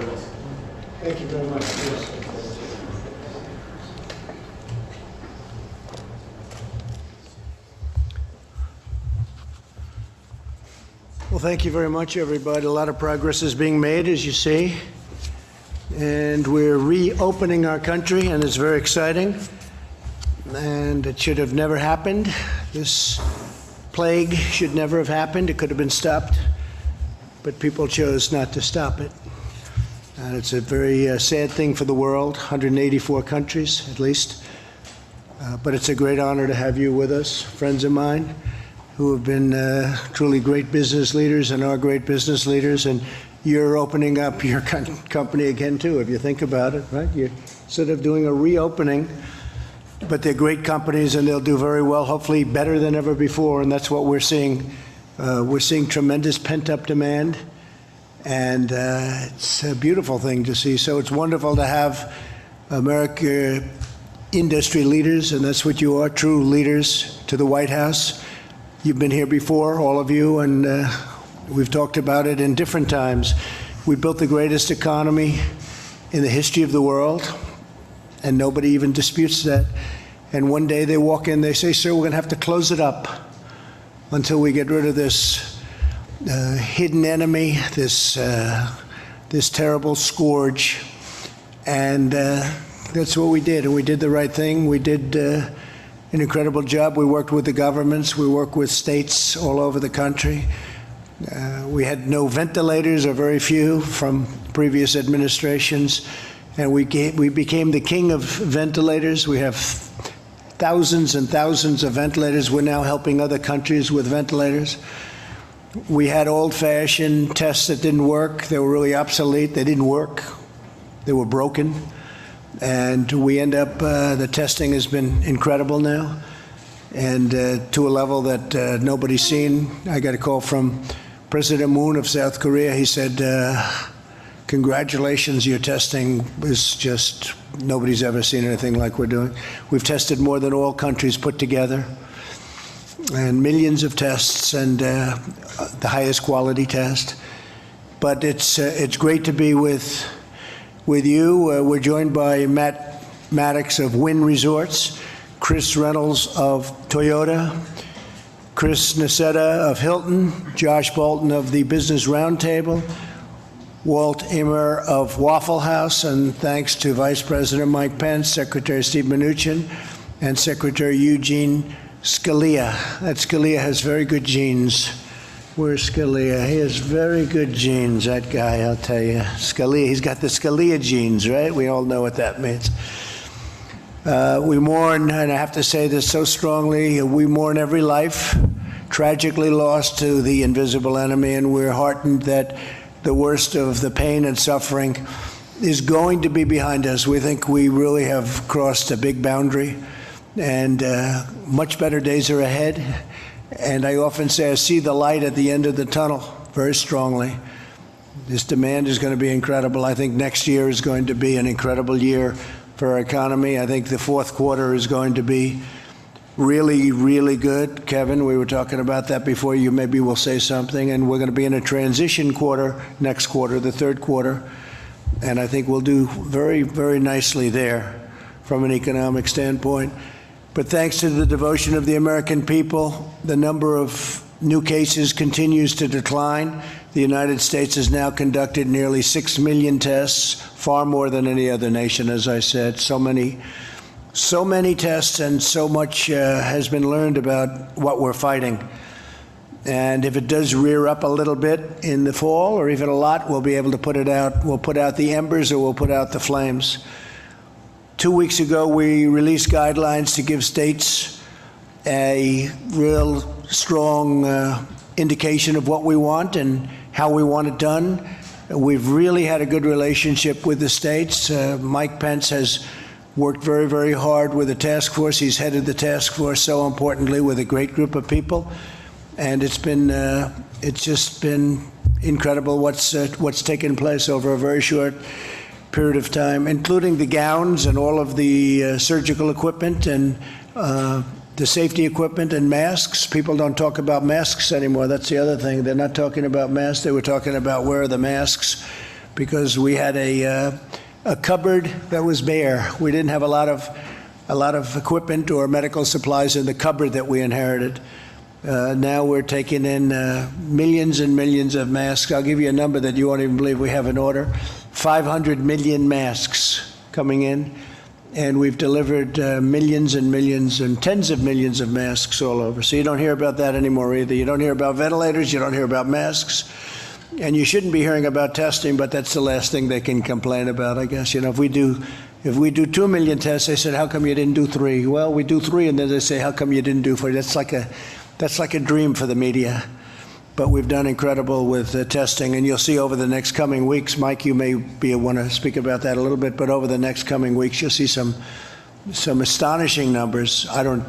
Thank you very much. Yes. Well, thank you very much, everybody. A lot of progress is being made, as you see. And we're reopening our country, and it's very exciting. And it should have never happened. This plague should never have happened. It could have been stopped, but people chose not to stop it. And it's a very sad thing for the world, 184 countries at least. But it's a great honor to have you with us, friends of mine, who have been truly great business leaders and are great business leaders. And you're opening up your company again, too, if you think about it, right? You're sort of doing a reopening, but they're great companies and they'll do very well, hopefully better than ever before. And that's what we're seeing. We're seeing tremendous pent-up demand. And it's a beautiful thing to see. So it's wonderful to have America industry leaders, and that's what you are, true leaders, to the White House. You've been here before, all of you, and we've talked about it in different times. We built the greatest economy in the history of the world, and nobody even disputes that. And one day they walk in, they say, sir, we're going to have to close it up until we get rid of this hidden enemy, this terrible scourge. And that's what we did, and we did the right thing. We did an incredible job. We worked with the governments. We worked with states all over the country. We had no ventilators, or very few, from previous administrations. And we became the king of ventilators. We have thousands and thousands of ventilators. We're now helping other countries with ventilators. We had old-fashioned tests that didn't work. They were really obsolete. They didn't work. They were broken. And we end up, the testing has been incredible now, and to a level that nobody's seen. I got a call from President Moon of South Korea. He said, congratulations, your testing is just, nobody's ever seen anything like we're doing. We've tested more than all countries put together, and millions of tests, and the highest quality test. But it's great to be with you. We're joined by Matt Maddox of Wynn Resorts, Chris Reynolds of Toyota, Chris Nassetta of Hilton, Josh Bolton of the Business Roundtable, Walt Immer of Waffle House, and thanks to Vice President Mike Pence, Secretary Steve Mnuchin, and Secretary Eugene Scalia. That Scalia has very good genes. Where's Scalia? He has very good genes, that guy, I'll tell you. Scalia, he's got the Scalia genes, right? We all know what that means. We mourn, and I have to say this so strongly, we mourn every life tragically lost to the invisible enemy, and we're heartened that the worst of the pain and suffering is going to be behind us. We think we really have crossed a big boundary, and much better days are ahead. And I often say I see the light at the end of the tunnel very strongly. This demand is going to be incredible. I think next year is going to be an incredible year for our economy. I think the fourth quarter is going to be really, really good. Kevin, we were talking about that before. You maybe will say something. And we're going to be in a transition quarter next quarter, the third quarter. And I think we'll do very, very nicely there from an economic standpoint. But thanks to the devotion of the American people, the number of new cases continues to decline. The United States has now conducted nearly 6 million tests, far more than any other nation, as I said. So many tests, and so much has been learned about what we're fighting. And if it does rear up a little bit in the fall, or even a lot, we'll be able to put it out. We'll put out the embers, or we'll put out the flames. 2 weeks ago, we released guidelines to give states a real strong indication of what we want and how we want it done. We've really had a good relationship with the states. Mike Pence has worked very, very hard with the task force. He's headed the task force, so importantly, with a great group of people. And it's just been incredible what's taken place over a very short period of time, including the gowns and all of the surgical equipment and the safety equipment and masks. People don't talk about masks anymore. That's the other thing. They're not talking about masks. They were talking about where are the masks because we had a cupboard that was bare. We didn't have a lot of equipment or medical supplies in the cupboard that we inherited. Now we're taking in millions and millions of masks. I'll give you a number that you won't even believe we have in order. 500 million masks coming in, and we've delivered millions and millions and tens of millions of masks all over. So you don't hear about that anymore either. You don't hear about ventilators, you don't hear about masks, and you shouldn't be hearing about testing, but that's the last thing they can complain about, I guess. You know, if we do 2 million tests, they said, how come you didn't do 3? Well, we do 3, and then they say, how come you didn't do 4? That's like a dream for the media. But we've done incredible with testing, and you'll see over the next coming weeks, Mike, you may want to speak about that a little bit, but over the next coming weeks, you'll see some astonishing numbers. I don't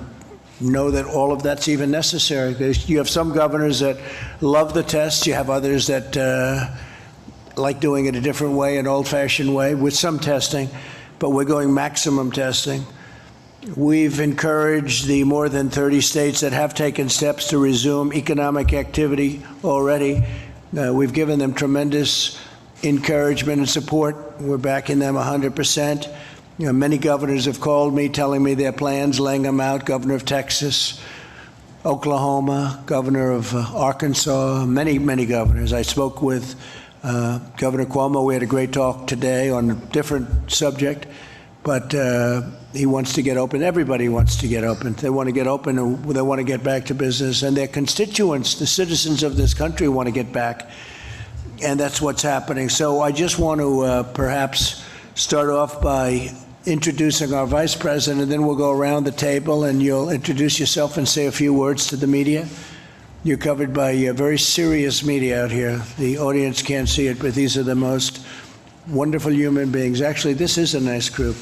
know that all of that's even necessary. You have some governors that love the tests. You have others that like doing it a different way, an old-fashioned way, with some testing, but we're going maximum testing. We've encouraged the more than 30 states that have taken steps to resume economic activity already. We've given them tremendous encouragement and support. We're backing them 100%. You know, many governors have called me, telling me their plans, laying them out. Governor of Texas, Oklahoma, governor of Arkansas, many, many governors. I spoke with Governor Cuomo. We had a great talk today on a different subject, but he wants to get open. Everybody wants to get open. They want to get open, and they want to get back to business, and their constituents, the citizens of this country, want to get back, and that's what's happening. So I just want to perhaps start off by introducing our Vice President, and then we'll go around the table, and you'll introduce yourself and say a few words to the media. You're covered by very serious media out here. The audience can't see it, but these are the most wonderful human beings. Actually, this is a nice group.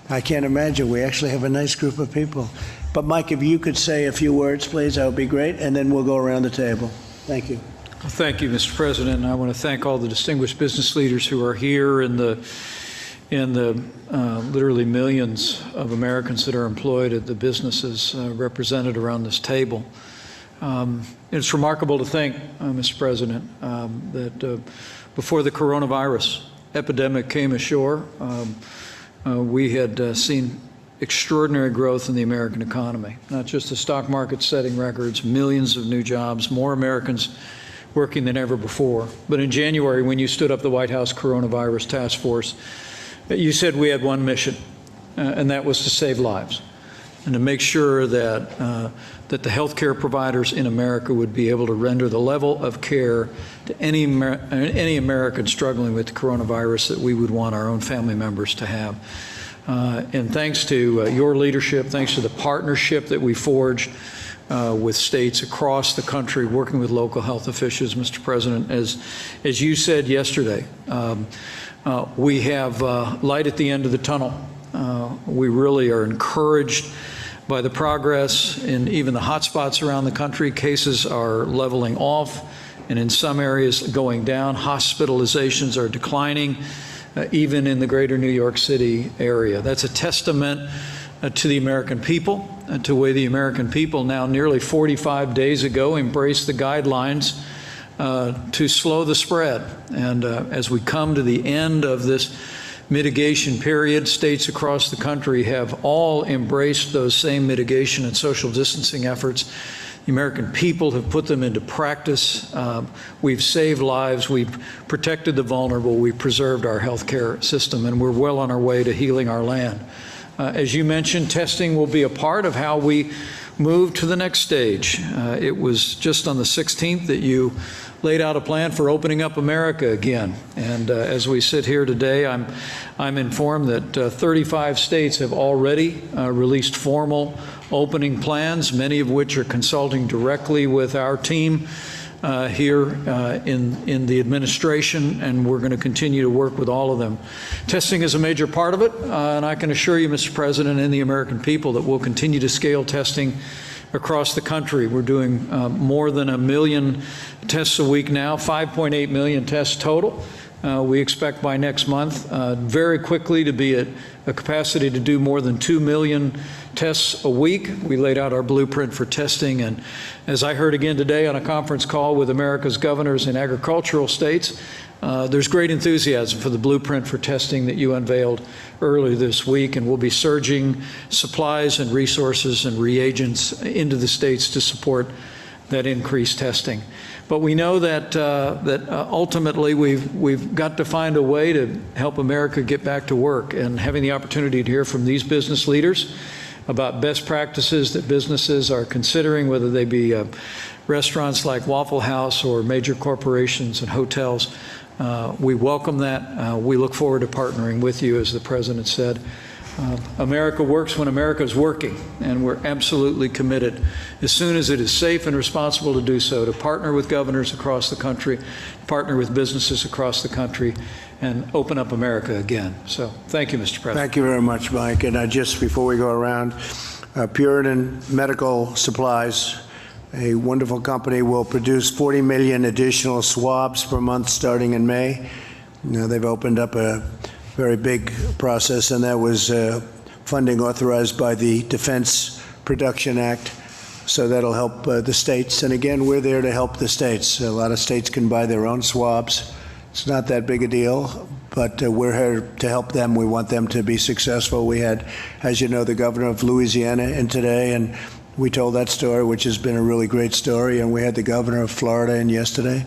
I can't imagine. We actually have a nice group of people. But Mike, if you could say a few words, please, that would be great, and then we'll go around the table. Thank you. Well, thank you, Mr. President. And I want to thank all the distinguished business leaders who are here, and the literally millions of Americans that are employed at the businesses represented around this table. It's remarkable to think, Mr. President, that before the coronavirus epidemic came ashore, we had seen extraordinary growth in the American economy, not just the stock market setting records, millions of new jobs, more Americans working than ever before. But in January, when you stood up the White House Coronavirus Task Force, you said we had one mission, and that was to save lives and to make sure that that the healthcare providers in America would be able to render the level of care to any American struggling with the coronavirus that we would want our own family members to have. And thanks to your leadership, thanks to the partnership that we forged with states across the country, working with local health officials, Mr. President, as you said yesterday, we have light at the end of the tunnel. We really are encouraged by the progress in even the hot spots around the country. Cases are leveling off, and in some areas going down. Hospitalizations are declining, even in the greater New York City area. That's a testament to the American people, to the way the American people now nearly 45 days ago embraced the guidelines to slow the spread. And as we come to the end of this mitigation period, states across the country have all embraced those same mitigation and social distancing efforts. The American people have put them into practice. We've saved lives, we've protected the vulnerable, we've preserved our healthcare system, and we're well on our way to healing our land. As you mentioned, testing will be a part of how we move to the next stage. It was just on the 16th that you laid out a plan for opening up America again. And as we sit here today, I'm informed that 35 states have already released formal opening plans, many of which are consulting directly with our team here in the administration, and we're going to continue to work with all of them. Testing is a major part of it, and I can assure you, Mr. President, and the American people that we'll continue to scale testing across the country. We're doing more than 1 million tests a week now, 5.8 million tests total. We expect by next month very quickly to be at a capacity to do more than 2 million tests a week. We laid out our blueprint for testing, and as I heard again today on a conference call with America's governors in agricultural states, there's great enthusiasm for the blueprint for testing that you unveiled earlier this week, and we'll be surging supplies and resources and reagents into the states to support that increased testing. But we know that ultimately we've got to find a way to help America get back to work, and having the opportunity to hear from these business leaders about best practices that businesses are considering, whether they be restaurants like Waffle House or major corporations and hotels. We welcome that. We look forward to partnering with you, as the President said. America works when America is working, and we're absolutely committed, as soon as it is safe and responsible to do so, to partner with governors across the country, partner with businesses across the country, and open up America again. So thank you, Mr. President. Thank you very much, Mike. And just before we go around, Puritan Medical Supplies, a wonderful company, will produce 40 million additional swabs per month starting in May. Now, they've opened up a very big process, and that was funding authorized by the Defense Production Act. So that'll help the states. And again, we're there to help the states. A lot of states can buy their own swabs. It's not that big a deal, but we're here to help them. We want them to be successful. We had, as you know, the governor of Louisiana in today, and we told that story, which has been a really great story. And we had the governor of Florida in yesterday,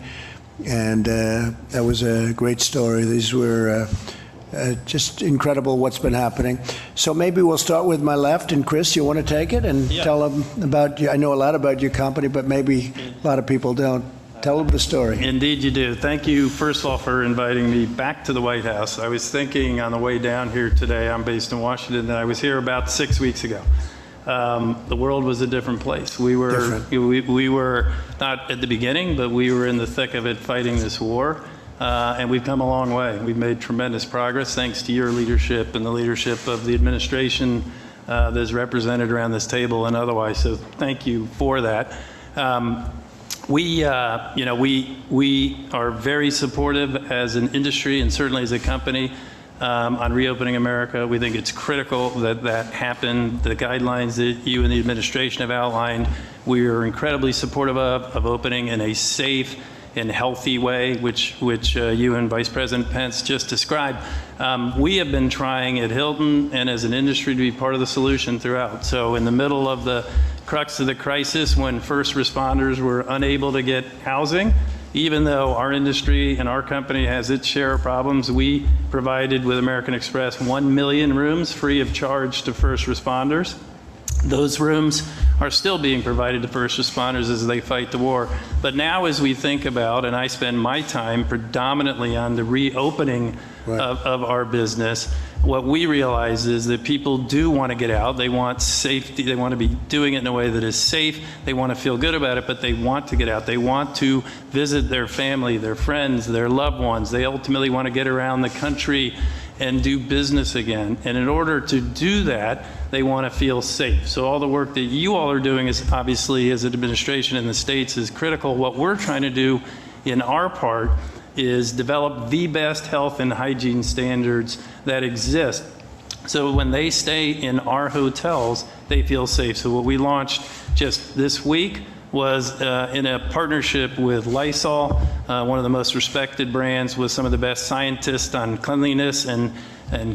and that was a great story. These were just incredible what's been happening. So maybe we'll start with my left, and Chris, you want to take it and tell them about you. I know a lot about your company, but maybe a lot of people don't. Tell them the story. Indeed you do. Thank you, first of all, for inviting me back to the White House. I was thinking on the way down here today, I'm based in Washington, and I was here about 6 weeks ago. The world was a different place. We were not at the beginning, but we were in the thick of it fighting this war. And we've come a long way. We've made tremendous progress thanks to your leadership and the leadership of the administration that's represented around this table and otherwise. So thank you for that. We are very supportive as an industry and certainly as a company on reopening America. We think it's critical that that happen. The guidelines that you and the administration have outlined, we are incredibly supportive of opening in a safe and healthy way, which you and Vice President Pence just described. We have been trying at Hilton and as an industry to be part of the solution throughout. So in the middle of the crux of the crisis, when first responders were unable to get housing, even though our industry and our company has its share of problems, we provided with American Express 1 million rooms free of charge to first responders. Those rooms are still being provided to first responders as they fight the war. But now as we think about, and I spend my time predominantly on the reopening of our business, what we realize is that people do want to get out. They want safety. They want to be doing it in a way that is safe. They want to feel good about it, but they want to get out. They want to visit their family, their friends, their loved ones. They ultimately want to get around the country and do business again. And in order to do that, they want to feel safe. So all the work that you all are doing is obviously, as an administration in the states, is critical. What we're trying to do in our part is develop the best health and hygiene standards that exist. So when they stay in our hotels, they feel safe. So what we launched just this week was in a partnership with Lysol, one of the most respected brands with some of the best scientists on cleanliness and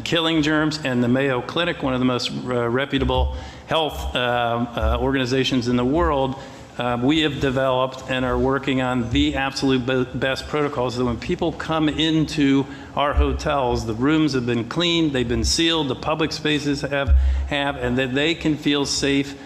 killing germs, and the Mayo Clinic, one of the most reputable health organizations in the world. We have developed and are working on the absolute best protocols so that when people come into our hotels, the rooms have been cleaned, they've been sealed, the public spaces have, and that they can feel safe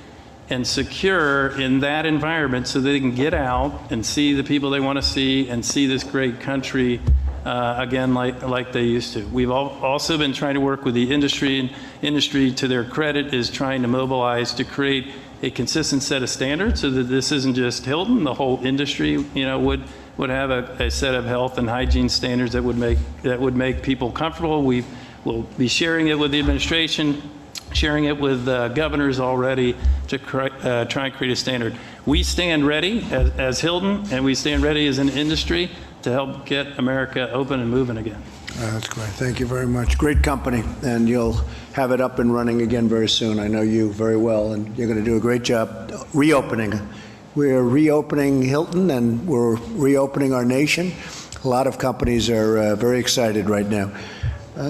and secure in that environment so they can get out and see the people they want to see and see this great country again like they used to. We've also been trying to work with the industry, and industry, to their credit, is trying to mobilize to create a consistent set of standards so that this isn't just Hilton. The whole industry, would have a set of health and hygiene standards that would make people comfortable. We will be sharing it with the administration, sharing it with governors already to try and create a standard. We stand ready as Hilton, and we stand ready as an industry to help get America open and moving again. That's great. Thank you very much. Great company, and you'll have it up and running again very soon. I know you very well, and you're going to do a great job reopening. We're reopening Hilton, and we're reopening our nation. A lot of companies are very excited right now.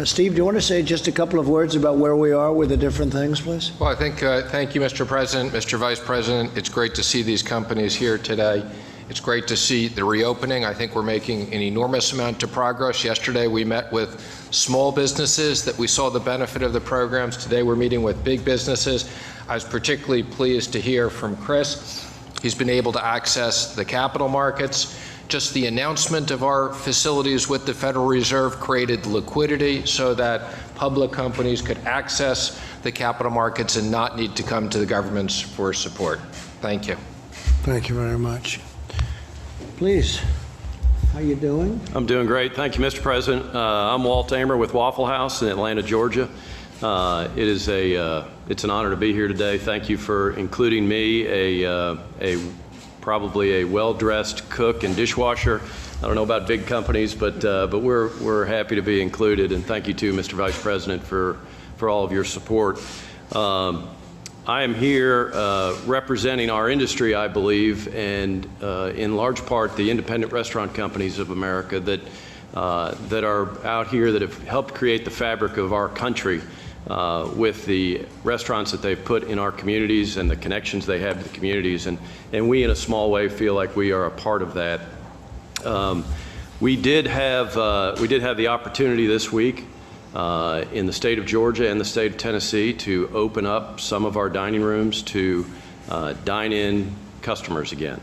Steve, do you want to say just a couple of words about where we are with the different things, please? Well, I think, thank you, Mr. President, Mr. Vice President. It's great to see these companies here today. It's great to see the reopening. I think we're making an enormous amount of progress. Yesterday, we met with small businesses that we saw the benefit of the programs. Today, we're meeting with big businesses. I was particularly pleased to hear from Chris. He's been able to access the capital markets. Just the announcement of our facilities with the Federal Reserve created liquidity so that public companies could access the capital markets and not need to come to the governments for support. Thank you. Thank you very much. Please, how you doing? I'm doing great. Thank you, Mr. President. I'm Walt Amer with Waffle House in Atlanta, Georgia. It's an honor to be here today. Thank you for including me, probably a well-dressed cook and dishwasher. I don't know about big companies, but we're happy to be included. And thank you too, Mr. Vice President, for all of your support. I am here representing our industry, I believe, and in large part the independent restaurant companies of America that are out here that have helped create the fabric of our country with the restaurants that they've put in our communities and the connections they have to the communities. And we, in a small way, feel like we are a part of that. We did have the opportunity this week in the state of Georgia and the state of Tennessee to open up some of our dining rooms to dine-in customers again.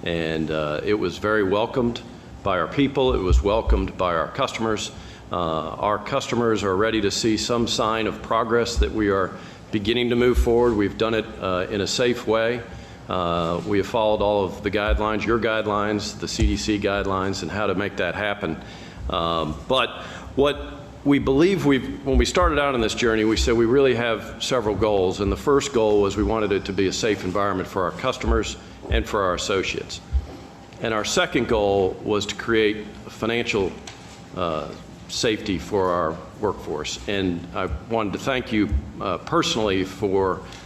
And it was very welcomed by our people. It was welcomed by our customers. Our customers are ready to see some sign of progress that we are beginning to move forward. We've done it in a safe way. We have followed all of the guidelines, your guidelines, the CDC guidelines, and how to make that happen. But what we believe when we started out on this journey, we said we really have several goals. And the first goal was we wanted it to be a safe environment for our customers and for our associates. And our second goal was to create financial safety for our workforce. And I wanted to thank you personally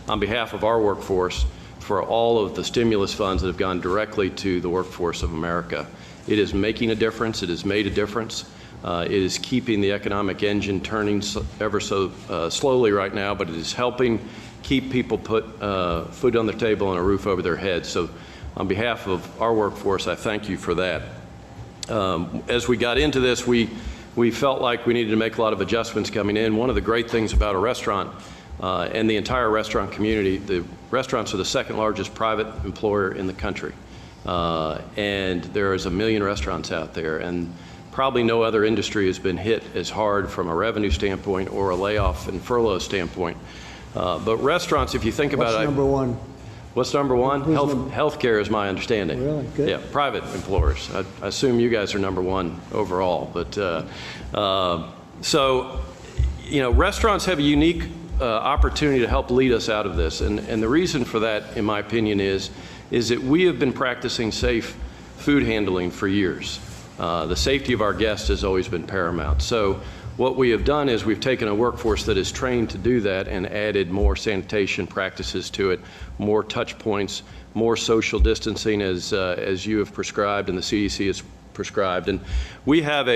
on behalf of our workforce, for all of the stimulus funds that have gone directly to the workforce of America. It is making a difference. It has made a difference. It is keeping the economic engine turning ever so slowly right now, but it is helping keep people put food on their table and a roof over their heads. So on behalf of our workforce, I thank you for that. As we got into this, we felt like we needed to make a lot of adjustments coming in. One of the great things about a restaurant and the entire restaurant community, the restaurants are the second largest private employer in the country. And there is 1 million restaurants out there. And probably no other industry has been hit as hard from a revenue standpoint or a layoff and furlough standpoint. But restaurants, if you think about it. What's number one? What's number one? Healthcare is my understanding. Really? Good. Yeah, private employers. I assume you guys are number one overall. But so, you know, restaurants have a unique opportunity to help lead us out of this. And the reason for that, in my opinion, is that we have been practicing safe food handling for years. The safety of our guests has always been paramount. So what we have done is we've taken a workforce that is trained to do that and added more sanitation practices to it, more touch points, more social distancing as you have prescribed and the CDC has prescribed. And we have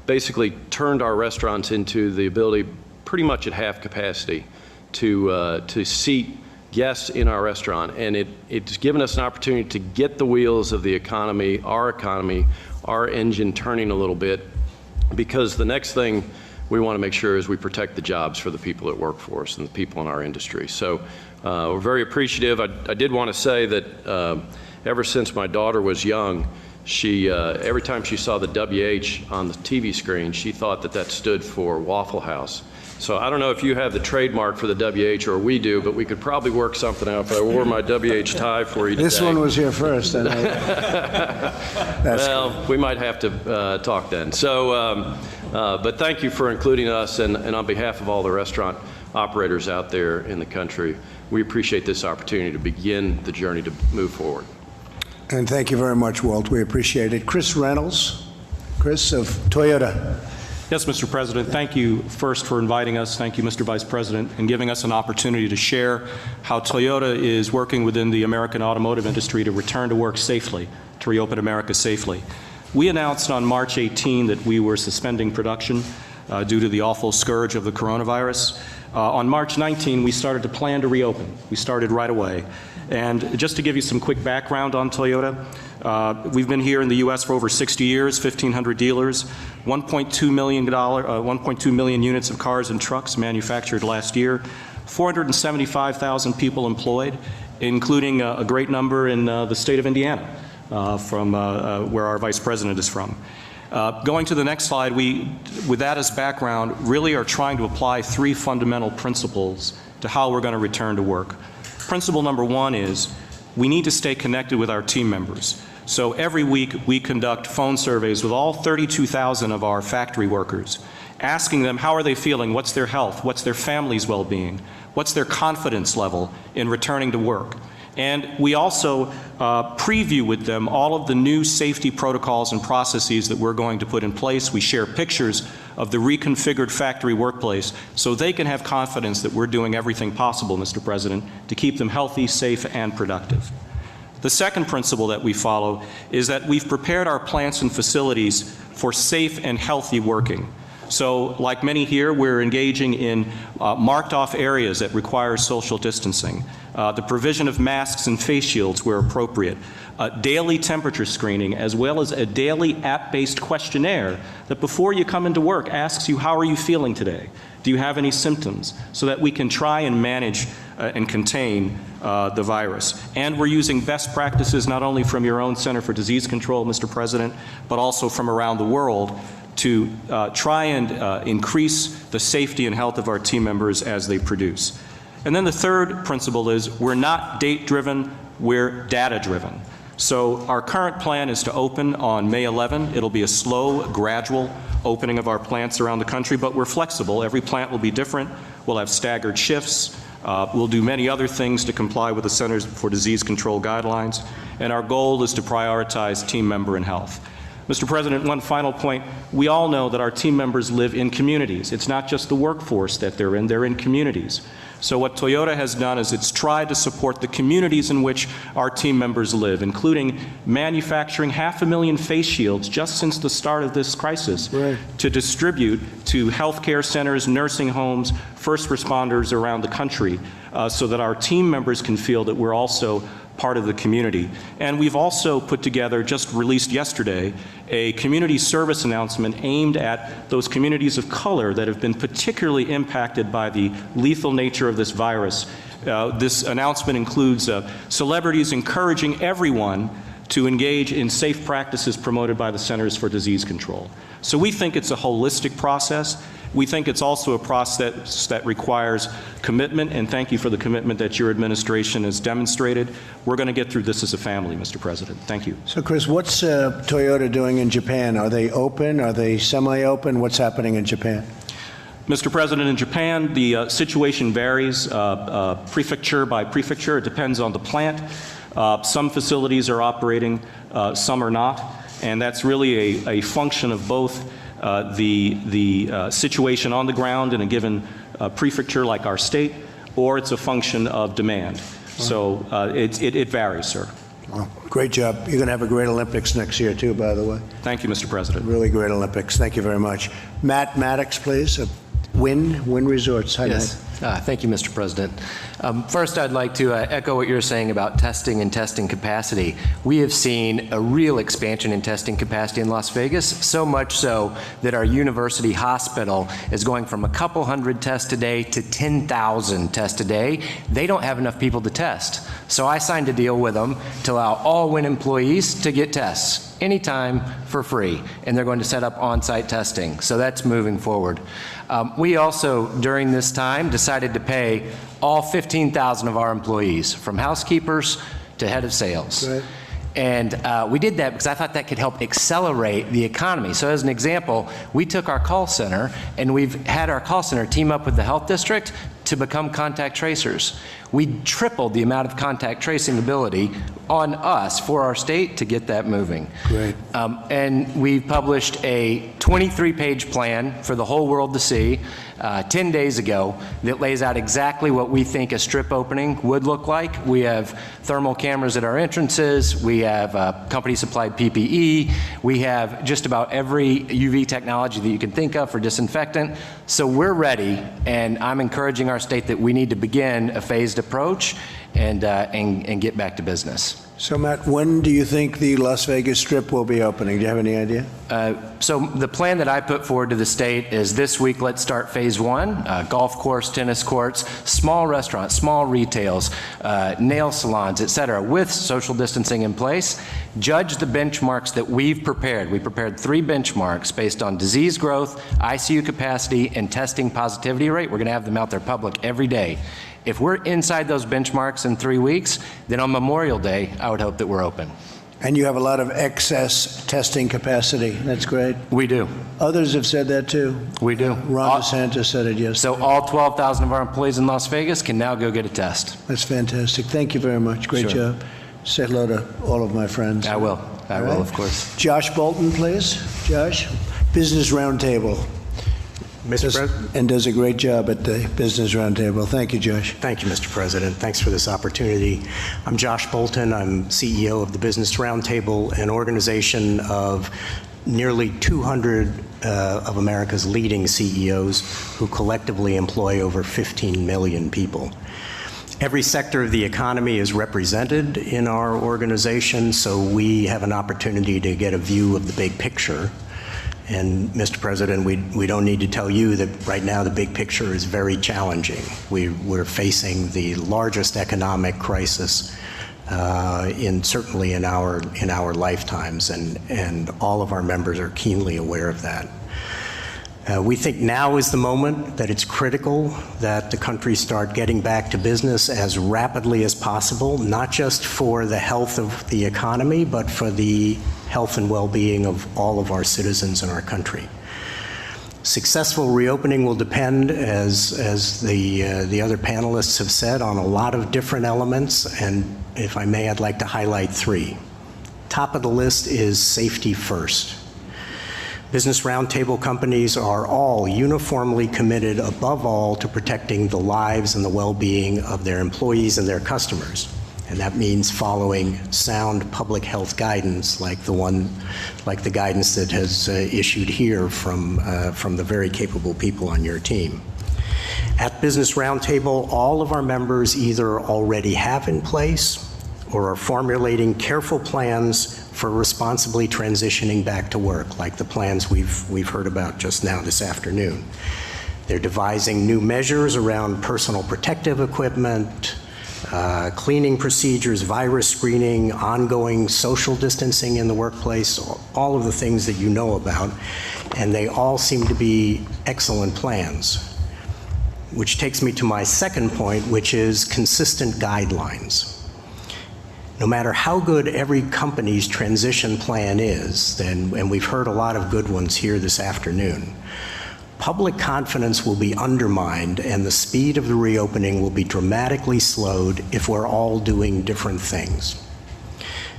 basically turned our restaurants into the ability pretty much at half capacity to seat guests in our restaurant, and it's given us an opportunity to get the wheels of the economy, our engine turning a little bit, because the next thing we want to make sure is we protect the jobs for the people that work for us and the people in our industry. So we're very appreciative. I did want to say that ever since my daughter was young, she every time she saw the WH on the TV screen, she thought that stood for Waffle House. So I don't know if you have the trademark for the WH or we do, but we could probably work something out. If I wore my WH tie for you today. This one was here first. And well, we might have to talk then. So, but thank you for including us, and on behalf of all the restaurant operators out there in the country, we appreciate this opportunity to begin the journey to move forward. And thank you very much, Walt. We appreciate it. Chris Reynolds. Chris of Toyota. Yes, Mr. President. Thank you first for inviting us. Thank you, Mr. Vice President, and giving us an opportunity to share how Toyota is working within the American automotive industry to return to work safely, to reopen America safely. We announced on March 18 that we were suspending production due to the awful scourge of the coronavirus. On March 19, we started to plan to reopen. We started right away. And just to give you some quick background on Toyota, we've been here in the U.S. for over 60 years, 1,500 dealers, 1.2 million units of cars and trucks manufactured last year, 475,000 people employed, including a great number in the state of Indiana, from where our Vice President is from. Going to the next slide, we, with that as background, really are trying to apply three fundamental principles to how we're going to return to work. Principle number one is we need to stay connected with our team members. So every week we conduct phone surveys with all 32,000 of our factory workers, asking them how are they feeling, what's their health, what's their family's well-being, what's their confidence level in returning to work. And we also preview with them all of the new safety protocols and processes that we're going to put in place. We share pictures of the reconfigured factory workplace so they can have confidence that we're doing everything possible, Mr. President, to keep them healthy, safe, and productive. The second principle that we follow is that we've prepared our plants and facilities for safe and healthy working. So, like many here, we're engaging in marked off areas that require social distancing, the provision of masks and face shields where appropriate, daily temperature screening, as well as a daily app-based questionnaire that before you come into work asks you, how are you feeling today? Do you have any symptoms? So that we can try and manage and contain the virus. And we're using best practices not only from your own Center for Disease Control, Mr. President, but also from around the world to try and increase the safety and health of our team members as they produce. And then the third principle is we're not date-driven, we're data-driven. So our current plan is to open on May 11. It'll be a slow, gradual opening of our plants around the country, but we're flexible. Every plant will be different. We'll have staggered shifts. We'll do many other things to comply with the Centers for Disease Control guidelines. And our goal is to prioritize team member and health. Mr. President, one final point. We all know that our team members live in communities. It's not just the workforce that they're in communities. So what Toyota has done is it's tried to support the communities in which our team members live, including manufacturing 500,000 face shields just since the start of this crisis to distribute to healthcare centers, nursing homes, first responders around the country so that our team members can feel that we're also part of the community. And we've also put together, just released yesterday, a community service announcement aimed at those communities of color that have been particularly impacted by the lethal nature of this virus. This announcement includes celebrities encouraging everyone to engage in safe practices promoted by the Centers for Disease Control. So we think it's a holistic process. We think it's also a process that requires commitment, and thank you for the commitment that your administration has demonstrated. We're going to get through this as a family, Mr. President. Thank you. So, Chris, what's Toyota doing in Japan? Are they open? Are they semi-open? What's happening in Japan? Mr. President, in Japan, the situation varies prefecture by prefecture. It depends on the plant. Some facilities are operating, some are not, and that's really a function of both the situation on the ground in a given prefecture like our state, or it's a function of demand. So it varies, sir. Well, great job. You're going to have a great Olympics next year, too, by the way. Thank you, Mr. President. Really great Olympics. Thank you very much. Matt Maddox, please. Wynn Resorts. Hi, yes. Thank you, Mr. President. First, I'd like to echo what you're saying about testing and testing capacity. We have seen a real expansion in testing capacity in Las Vegas, so much so that our university hospital is going from a couple hundred tests a day to 10,000 tests a day. They don't have enough people to test. So I signed a deal with them to allow all Wynn employees to get tests anytime for free, and they're going to set up on-site testing. So that's moving forward. We also, during this time, decided to pay all 15,000 of our employees, from housekeepers to head of sales. Right. And we did that because I thought that could help accelerate the economy. So as an example, we took our call center, and we've had our call center team up with the health district to become contact tracers. We tripled the amount of contact tracing ability on us for our state to get that moving. Great. And we published a 23-page plan for the whole world to see 10 days ago that lays out exactly what we think a strip opening would look like. We have thermal cameras at our entrances. We have company-supplied PPE. We have just about every UV technology that you can think of for disinfectant. So we're ready, and I'm encouraging our state that we need to begin a phased approach and get back to business. So, Matt, when do you think the Las Vegas Strip will be opening? Do you have any idea? So the plan that I put forward to the state is this week, let's start phase one, golf course, tennis courts, small restaurants, small retails, nail salons, et cetera, with social distancing in place. Judge the benchmarks that we've prepared. We prepared 3 benchmarks based on disease growth, ICU capacity, and testing positivity rate. We're going to have them out there public every day. If we're inside those benchmarks in 3 weeks, then on Memorial Day, I would hope that we're open. And you have a lot of excess testing capacity. That's great. We do. Others have said that too. We do. Ron DeSantis said it yesterday. So all 12,000 of our employees in Las Vegas can now go get a test. That's fantastic. Thank you very much. Great Sure. job. Say hello to all of my friends. I will. I All will, right. of course. Josh Bolton, please. Josh, Business Roundtable. Mr. President. And does a great job at the Business Roundtable. Thank you, Josh. Thank you, Mr. President. Thanks for this opportunity. I'm Josh Bolton. I'm CEO of the Business Roundtable, an organization of nearly 200 of America's leading CEOs who collectively employ over 15 million people. Every sector of the economy is represented in our organization, so we have an opportunity to get a view of the big picture. And, Mr. President, we don't need to tell you that right now the big picture is very challenging. We're facing the largest economic crisis certainly in our lifetimes, and all of our members are keenly aware of that. We think now is the moment that it's critical that the country start getting back to business as rapidly as possible, not just for the health of the economy, but for the health and well-being of all of our citizens in our country. Successful reopening will depend, as the other panelists have said, on a lot of different elements, and if I may, I'd like to highlight 3. Top of the list is safety first. Business Roundtable companies are all uniformly committed, above all, to protecting the lives and the well-being of their employees and their customers. And that means following sound public health guidance like the guidance that has issued here from the very capable people on your team. At Business Roundtable, all of our members either already have in place or are formulating careful plans for responsibly transitioning back to work, like the plans we've heard about just now this afternoon. They're devising new measures around personal protective equipment, cleaning procedures, virus screening, ongoing social distancing in the workplace, all of the things that you know about, and they all seem to be excellent plans. Which takes me to my second point, which is consistent guidelines. No matter how good every company's transition plan is, and we've heard a lot of good ones here this afternoon, public confidence will be undermined and the speed of the reopening will be dramatically slowed if we're all doing different things.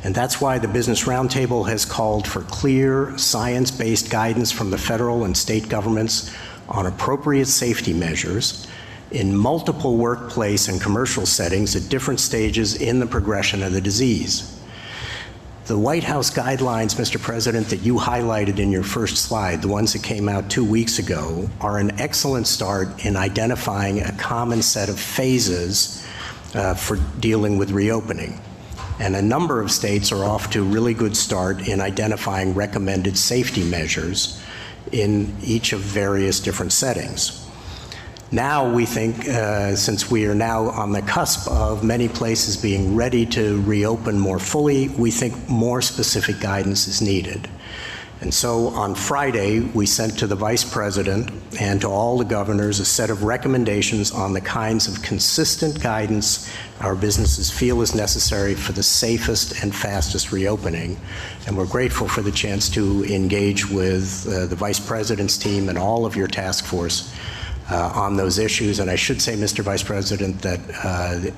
And that's why the Business Roundtable has called for clear, science-based guidance from the federal and state governments on appropriate safety measures in multiple workplace and commercial settings at different stages in the progression of the disease. The White House guidelines, Mr. President, that you highlighted in your first slide, the ones that came out 2 weeks ago, are an excellent start in identifying a common set of phases for dealing with reopening. And a number of states are off to a really good start in identifying recommended safety measures in each of various different settings. Now we think, since we are now on the cusp of many places being ready to reopen more fully, we think more specific guidance is needed. And so on Friday, we sent to the Vice President and to all the governors a set of recommendations on the kinds of consistent guidance our businesses feel is necessary for the safest and fastest reopening. And we're grateful for the chance to engage with the Vice President's team and all of your task force on those issues. And I should say, Mr. Vice President, that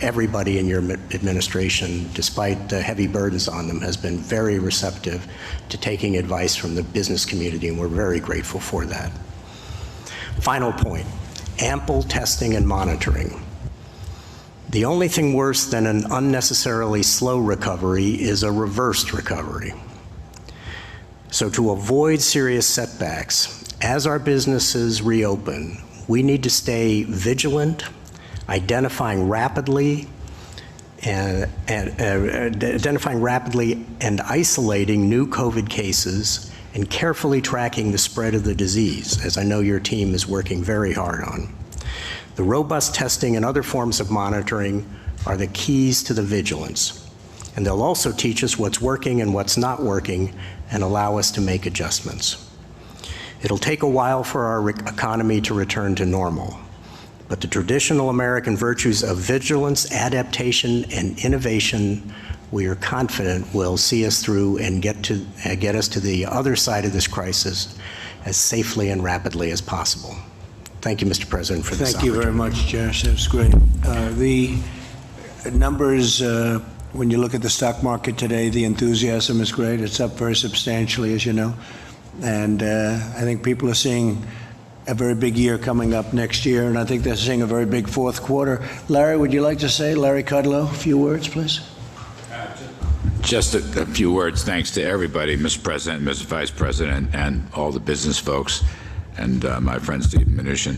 everybody in your administration, despite the heavy burdens on them, has been very receptive to taking advice from the business community, and we're very grateful for that. Final point, ample testing and monitoring. The only thing worse than an unnecessarily slow recovery is a reversed recovery. So to avoid serious setbacks, as our businesses reopen, we need to stay vigilant, identifying rapidly and isolating new COVID cases and carefully tracking the spread of the disease, as I know your team is working very hard on. The robust testing and other forms of monitoring are the keys to the vigilance, and they'll also teach us what's working and what's not working and allow us to make adjustments. It'll take a while for our economy to return to normal, but the traditional American virtues of vigilance, adaptation, and innovation, we are confident will see us through and get us to the other side of this crisis as safely and rapidly as possible. Thank you, Mr. President, for this opportunity. Thank you very much, Josh. That's great. The numbers, when you look at the stock market today, the enthusiasm is great. It's up very substantially, as you know. And I think people are seeing a very big year coming up next year, and I think they're seeing a very big fourth quarter. Larry, would you like to say, Larry Kudlow, a few words, please? Just a few words. Thanks to everybody, Mr. President, Mr. Vice President, and all the business folks, and my friend Stephen Mnuchin.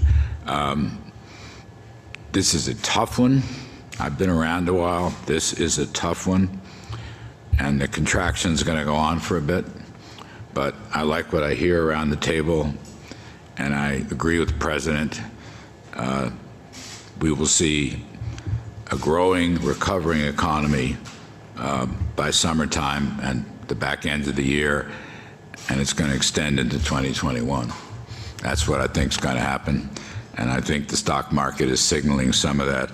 This is a tough one. I've been around a while. This is a tough one, and the contraction is going to go on for a bit. But I like what I hear around the table, and I agree with the President. We will see a growing, recovering economy by summertime and the back end of the year, and it's going to extend into 2021. That's what I think is going to happen, and I think the stock market is signaling some of that.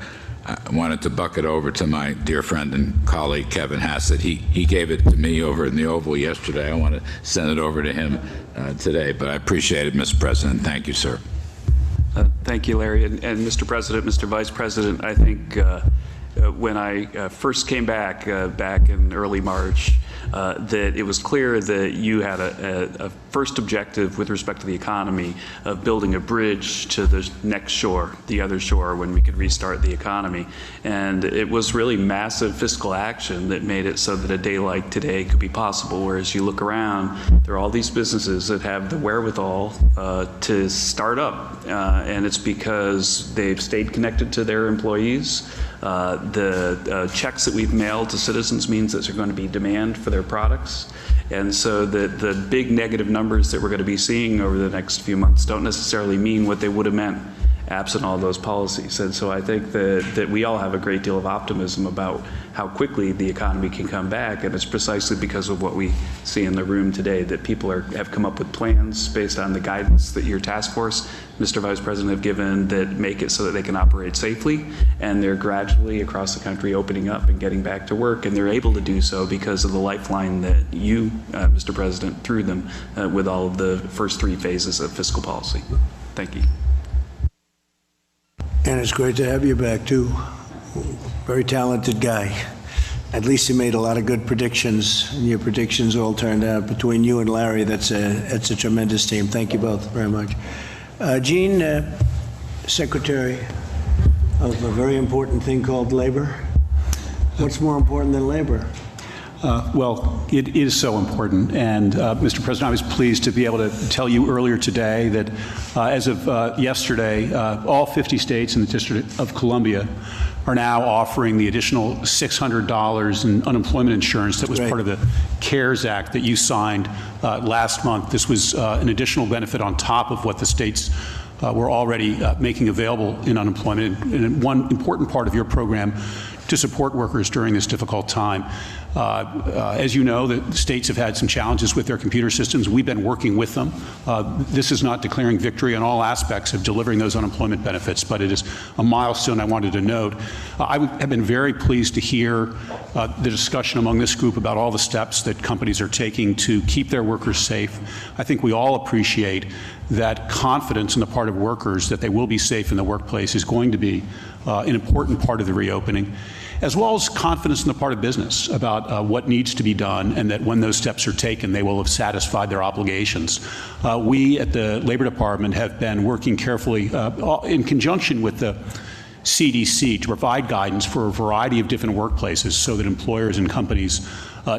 I wanted to buck it over to my dear friend and colleague, Kevin Hassett. He gave it to me over in the Oval yesterday. I want to send it over to him today, but I appreciate it, Mr. President. Thank you, sir. Thank you, Larry. And Mr. President, Mr. Vice President, I think when I first came back in early March, that it was clear that you had a first objective with respect to the economy of building a bridge to the next shore, the other shore, when we could restart the economy. And it was really massive fiscal action that made it so that a day like today could be possible, whereas you look around, there are all these businesses that have the wherewithal to start up, and it's because they've stayed connected to their employees. The checks that we've mailed to citizens means that there's going to be demand for their products. And so the big negative numbers that we're going to be seeing over the next few months don't necessarily mean what they would have meant absent all those policies. And so I think that we all have a great deal of optimism about how quickly the economy can come back, and it's precisely because of what we see in the room today, that people have come up with plans based on the guidance that your task force, Mr. Vice President, have given that make it so that they can operate safely, and they're gradually across the country opening up and getting back to work, and they're able to do so because of the lifeline that you, Mr. President, threw them with all of the first three phases of fiscal policy. Thank you. And it's great to have you back, too. Very talented guy. At least you made a lot of good predictions, and your predictions all turned out. Between you and Larry, that's a tremendous team. Thank you both very much. Jean, Secretary of a very important thing called labor. What's more important than labor? Well, it is so important, and Mr. President, I was pleased to be able to tell you earlier today that as of yesterday, all 50 states and the District of Columbia are now offering the additional $600 in unemployment insurance that was part of the CARES Act that you signed last month. This was an additional benefit on top of what the states were already making available in unemployment, and one important part of your program to support workers during this difficult time. As you know, the states have had some challenges with their computer systems. We've been working with them. This is not declaring victory on all aspects of delivering those unemployment benefits, but it is a milestone I wanted to note. I have been very pleased to hear the discussion among this group about all the steps that companies are taking to keep their workers safe. I think we all appreciate that confidence on the part of workers that they will be safe in the workplace is going to be an important part of the reopening, as well as confidence on the part of business about what needs to be done, and that when those steps are taken, they will have satisfied their obligations. We at the Labor Department have been working carefully in conjunction with the CDC to provide guidance for a variety of different workplaces so that employers and companies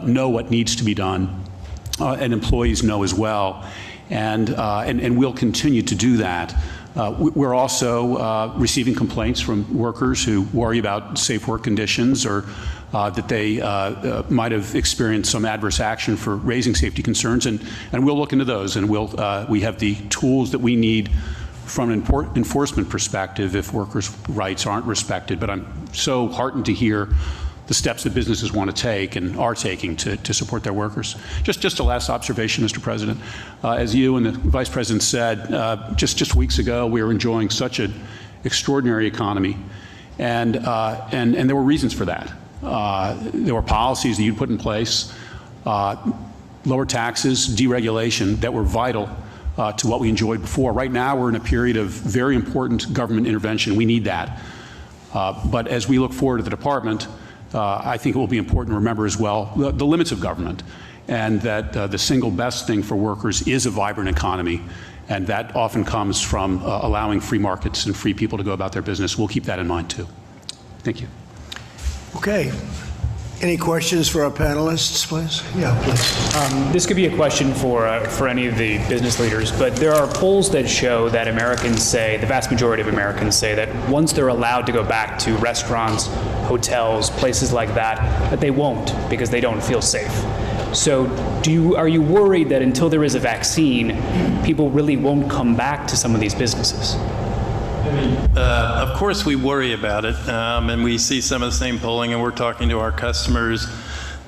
know what needs to be done, and employees know as well. And we'll continue to do that. We're also receiving complaints from workers who worry about safe work conditions, or that they might have experienced some adverse action for raising safety concerns, and we'll look into those, and we have the tools that we need from an enforcement perspective if workers' rights aren't respected. But I'm so heartened to hear the steps that businesses want to take and are taking to support their workers. Just a last observation, Mr. President. As you and the Vice President said, just weeks ago, we were enjoying such an extraordinary economy, and there were reasons for that. There were policies that you put in place, lower taxes, deregulation, that were vital to what we enjoyed before. Right now, we're in a period of very important government intervention. We need that. But as we look forward to the department, I think it will be important to remember as well the limits of government, and that the single best thing for workers is a vibrant economy, and that often comes from allowing free markets and free people to go about their business. We'll keep that in mind too. Thank you. Okay. Any questions for our panelists, please? Yeah, please. This could be a question for any of the business leaders, but there are polls that show that Americans say, the vast majority of Americans say, that once they're allowed to go back to restaurants, hotels, places like that, that they won't because they don't feel safe. So are you worried that until there is a vaccine, people really won't come back to some of these businesses? Of course we worry about it, and we see some of the same polling, and we're talking to our customers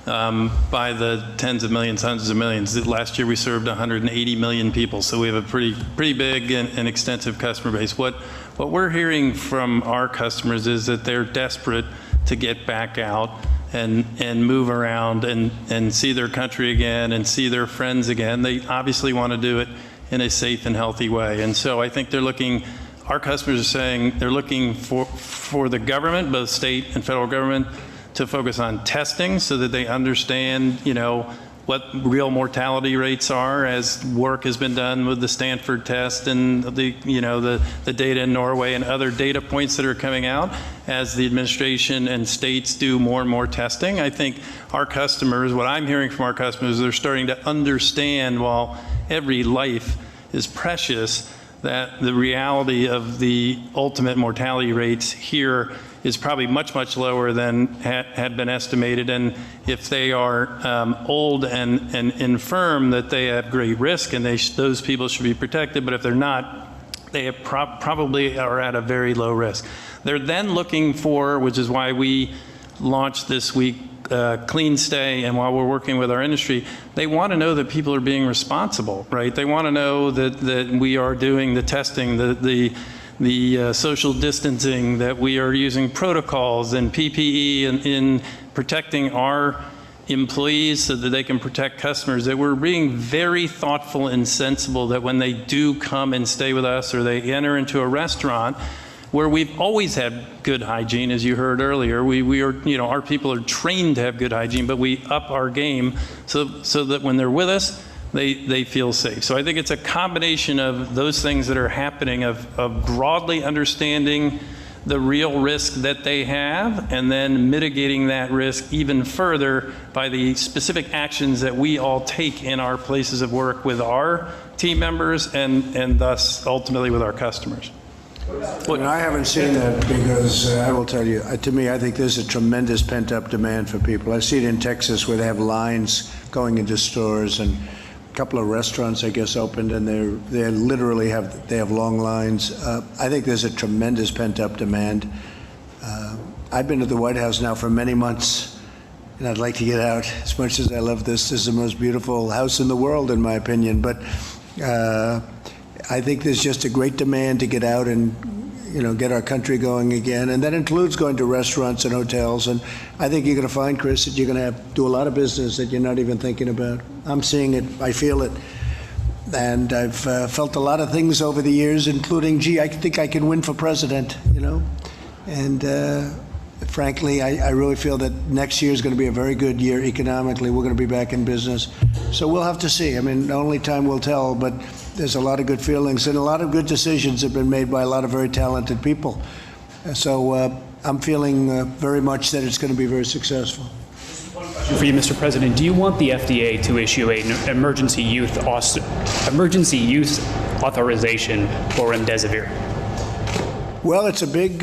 by the tens of millions, hundreds of millions. Last year we served 180 million people, so we have a pretty big and extensive customer base. What we're hearing from our customers is that they're desperate to get back out and move around and see their country again and see their friends again. They obviously want to do it in a safe and healthy way, and so I think they're looking. Our customers are saying they're looking for the government, both state and federal government, to focus on testing so that they understand, what real mortality rates are, as work has been done with the Stanford test and the data in Norway and other data points that are coming out as the administration and states do more and more testing. I think our customers, what I'm hearing from our customers, they're starting to understand, while every life is precious, that the reality of the ultimate mortality rates here is probably much, much lower than had been estimated. And if they are old and infirm, that they have great risk, and those people should be protected. But if they're not, they have probably are at a very low risk. They're then looking for, which is why we launched this week, Clean Stay, and while we're working with our industry, they want to know that people are being responsible, right? They want to know that we are doing the testing, the social distancing, that we are using protocols and PPE in protecting our employees so that they can protect customers, that we're being very thoughtful and sensible, that when they do come and stay with us or they enter into a restaurant, where we've always had good hygiene, as you heard earlier. We are, our people are trained to have good hygiene, but we up our game so that when they're with us, they feel safe. So I think it's a combination of those things that are happening, of broadly understanding the real risk that they have, and then mitigating that risk even further by the specific actions that we all take in our places of work with our team members and thus ultimately with our customers. And I haven't seen that, because I will tell you, to me, I think there's a tremendous pent-up demand for people. I see it in Texas, where they have lines going into stores, and a couple of restaurants, I guess, opened, and they literally have long lines. I think there's a tremendous pent-up demand. I've been at the White House now for many months, and I'd like to get out. As much as I love this is the most beautiful house in the world, in my opinion. But I think there's just a great demand to get out and, get our country going again. And that includes going to restaurants and hotels. And I think you're going to find, Chris, that you're going to do a lot of business that you're not even thinking about. I'm seeing it. I feel it. And I've felt a lot of things over the years, including, I think I can win for president, And frankly, I really feel that next year is going to be a very good year economically. We're going to be back in business. So we'll have to see. I mean, only time will tell, but there's a lot of good feelings and a lot of good decisions have been made by a lot of very talented people. So I'm feeling very much that it's going to be very successful. For you, Mr. President, do you want the FDA to issue an emergency use authorization for remdesivir? Well, it's a big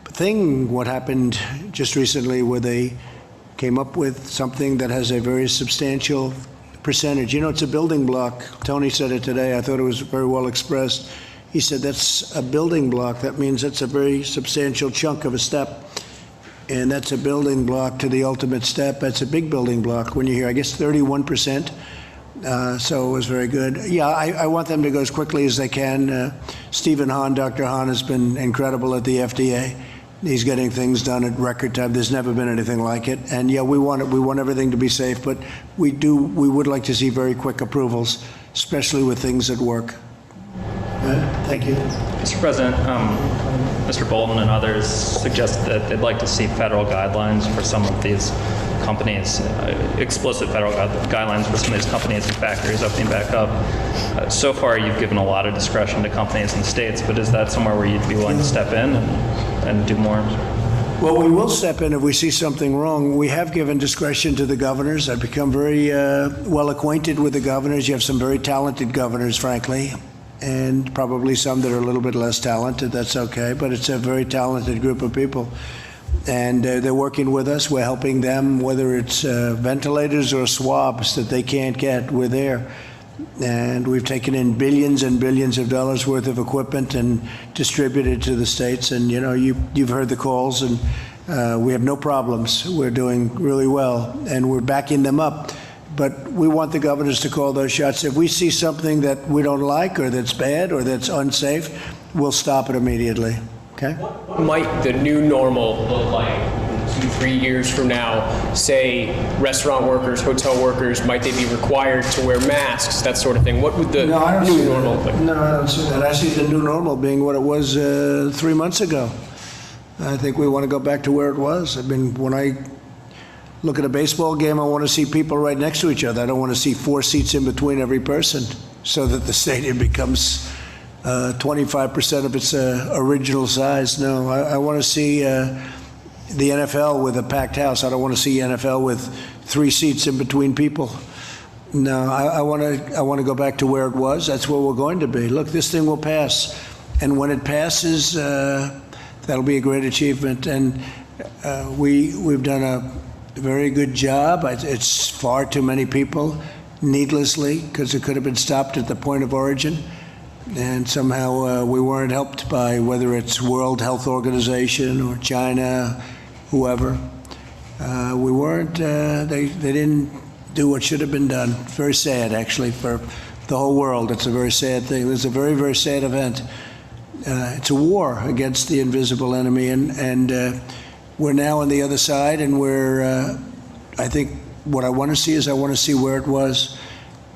thing what happened just recently, where they came up with something that has a very substantial percentage. It's a building block. Tony said it today. I thought it was very well expressed. He said that's a building block. That means that's a very substantial chunk of a step. And that's a building block to the ultimate step. That's a big building block when you hear, I guess, 31%. So it was very good. Yeah, I want them to go as quickly as they can. Stephen Hahn, Dr. Hahn, has been incredible at the FDA. He's getting things done at record time. There's never been anything like it. And yeah, we want everything to be safe, but we would like to see very quick approvals, especially with things that work. Thank you. Mr. President, Mr. Bolton and others suggested that they'd like to see federal guidelines for some of these companies, explicit federal guidelines for some of these companies and factories opening back up. So far, you've given a lot of discretion to companies and states, but is that somewhere where you'd be willing to step in and do more? Well, we will step in if we see something wrong. We have given discretion to the governors. I've become very well acquainted with the governors. You have some very talented governors, frankly, and probably some that are a little bit less talented. That's okay, but it's a very talented group of people. And they're working with us. We're helping them, whether it's ventilators or swabs that they can't get, we're there. And we've taken in billions and billions of dollars worth of equipment and distributed to the states. And, you've heard the calls, and we have no problems. We're doing really well, and we're backing them up. But we want the governors to call those shots. If we see something that we don't like or that's bad or that's unsafe, we'll stop it immediately. Okay? What might the new normal look like 2-3 years from now? Say restaurant workers, hotel workers, might they be required to wear masks, that sort of thing? What would the new normal look like? No, I don't see that. I see the new normal being what it was 3 months ago. I think we want to go back to where it was. I mean, when I look at a baseball game, I want to see people right next to each other. I don't want to see 4 seats in between every person so that the stadium becomes 25% of its original size. No, I want to see the NFL with a packed house. I don't want to see NFL with 3 seats in between people. No, I want to go back to where it was. That's where we're going to be. Look, this thing will pass. And when it passes, that'll be a great achievement. And we've done a very good job. It's far too many people, needlessly, because it could have been stopped at the point of origin. And somehow we weren't helped by whether it's World Health Organization or China, whoever. We weren't, they didn't do what should have been done. Very sad, actually, for the whole world. It's a very sad thing. It's a very, very sad event. It's a war against the invisible enemy, and we're now on the other side, and I think what I want to see is I want to see where it was.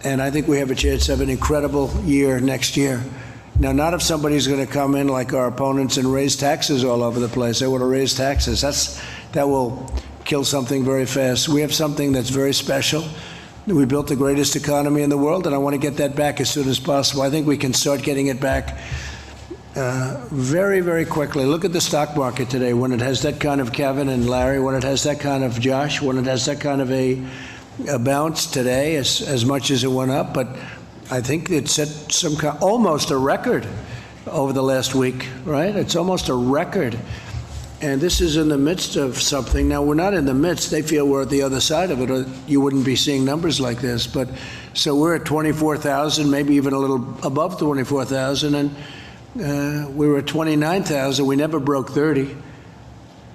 And I think we have a chance to have an incredible year next year. Now, not if somebody's going to come in like our opponents and raise taxes all over the place. They want to raise taxes. That will kill something very fast. We have something that's very special. We built the greatest economy in the world, and I want to get that back as soon as possible. I think we can start getting it back very, very quickly. Look at the stock market today. When it has that kind of Kevin and Larry, when it has that kind of Josh, when it has that kind of a bounce today, as much as it went up, but I think it set almost a record over the last week, right? It's almost a record. And this is in the midst of something. Now, we're not in the midst. They feel we're at the other side of it, or you wouldn't be seeing numbers like this. But so we're at 24,000, maybe even a little above 24,000, and we were at 29,000. We never broke 30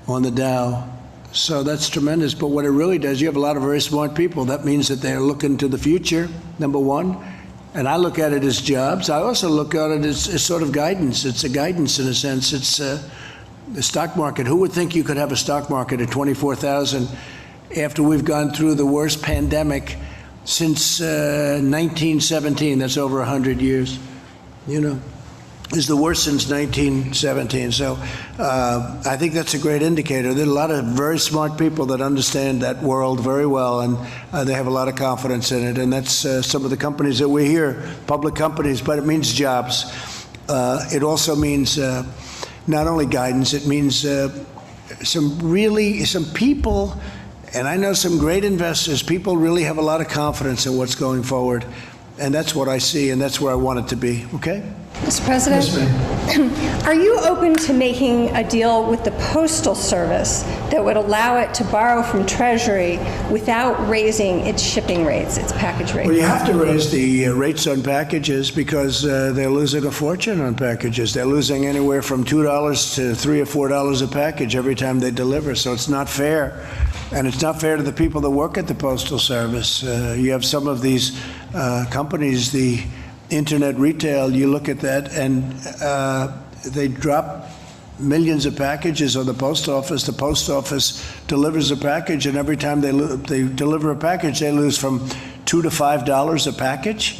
on the Dow. So that's tremendous. But what it really does, you have a lot of very smart people. That means that they're looking to the future, number one. And I look at it as jobs. I also look at it as sort of guidance. It's a guidance in a sense. It's the stock market. Who would think you could have a stock market at 24,000 after we've gone through the worst pandemic since 1917? That's over 100 years. You know, is the worst since 1917. So I think that's a great indicator. There are a lot of very smart people that understand that world very well, and they have a lot of confidence in it. And that's some of the companies that we hear, public companies, but it means jobs. It also means not only guidance, it means some people, and I know some great investors, people really have a lot of confidence in what's going forward. And that's what I see, and that's where I want it to be, okay? Mr. President, Yes, are you open to making a deal with the Postal Service that would allow it to borrow from Treasury without raising its shipping rates, its package rates? Well, you have to raise the rates on packages because they're losing a fortune on packages. They're losing anywhere from $2 to $3 or $4 a package every time they deliver, so it's not fair. And it's not fair to the people that work at the Postal Service. You have some of these companies, the internet retail, you look at that, and they drop millions of packages on the post office. The post office delivers a package, and every time they deliver a package, they lose from $2 to $5 a package.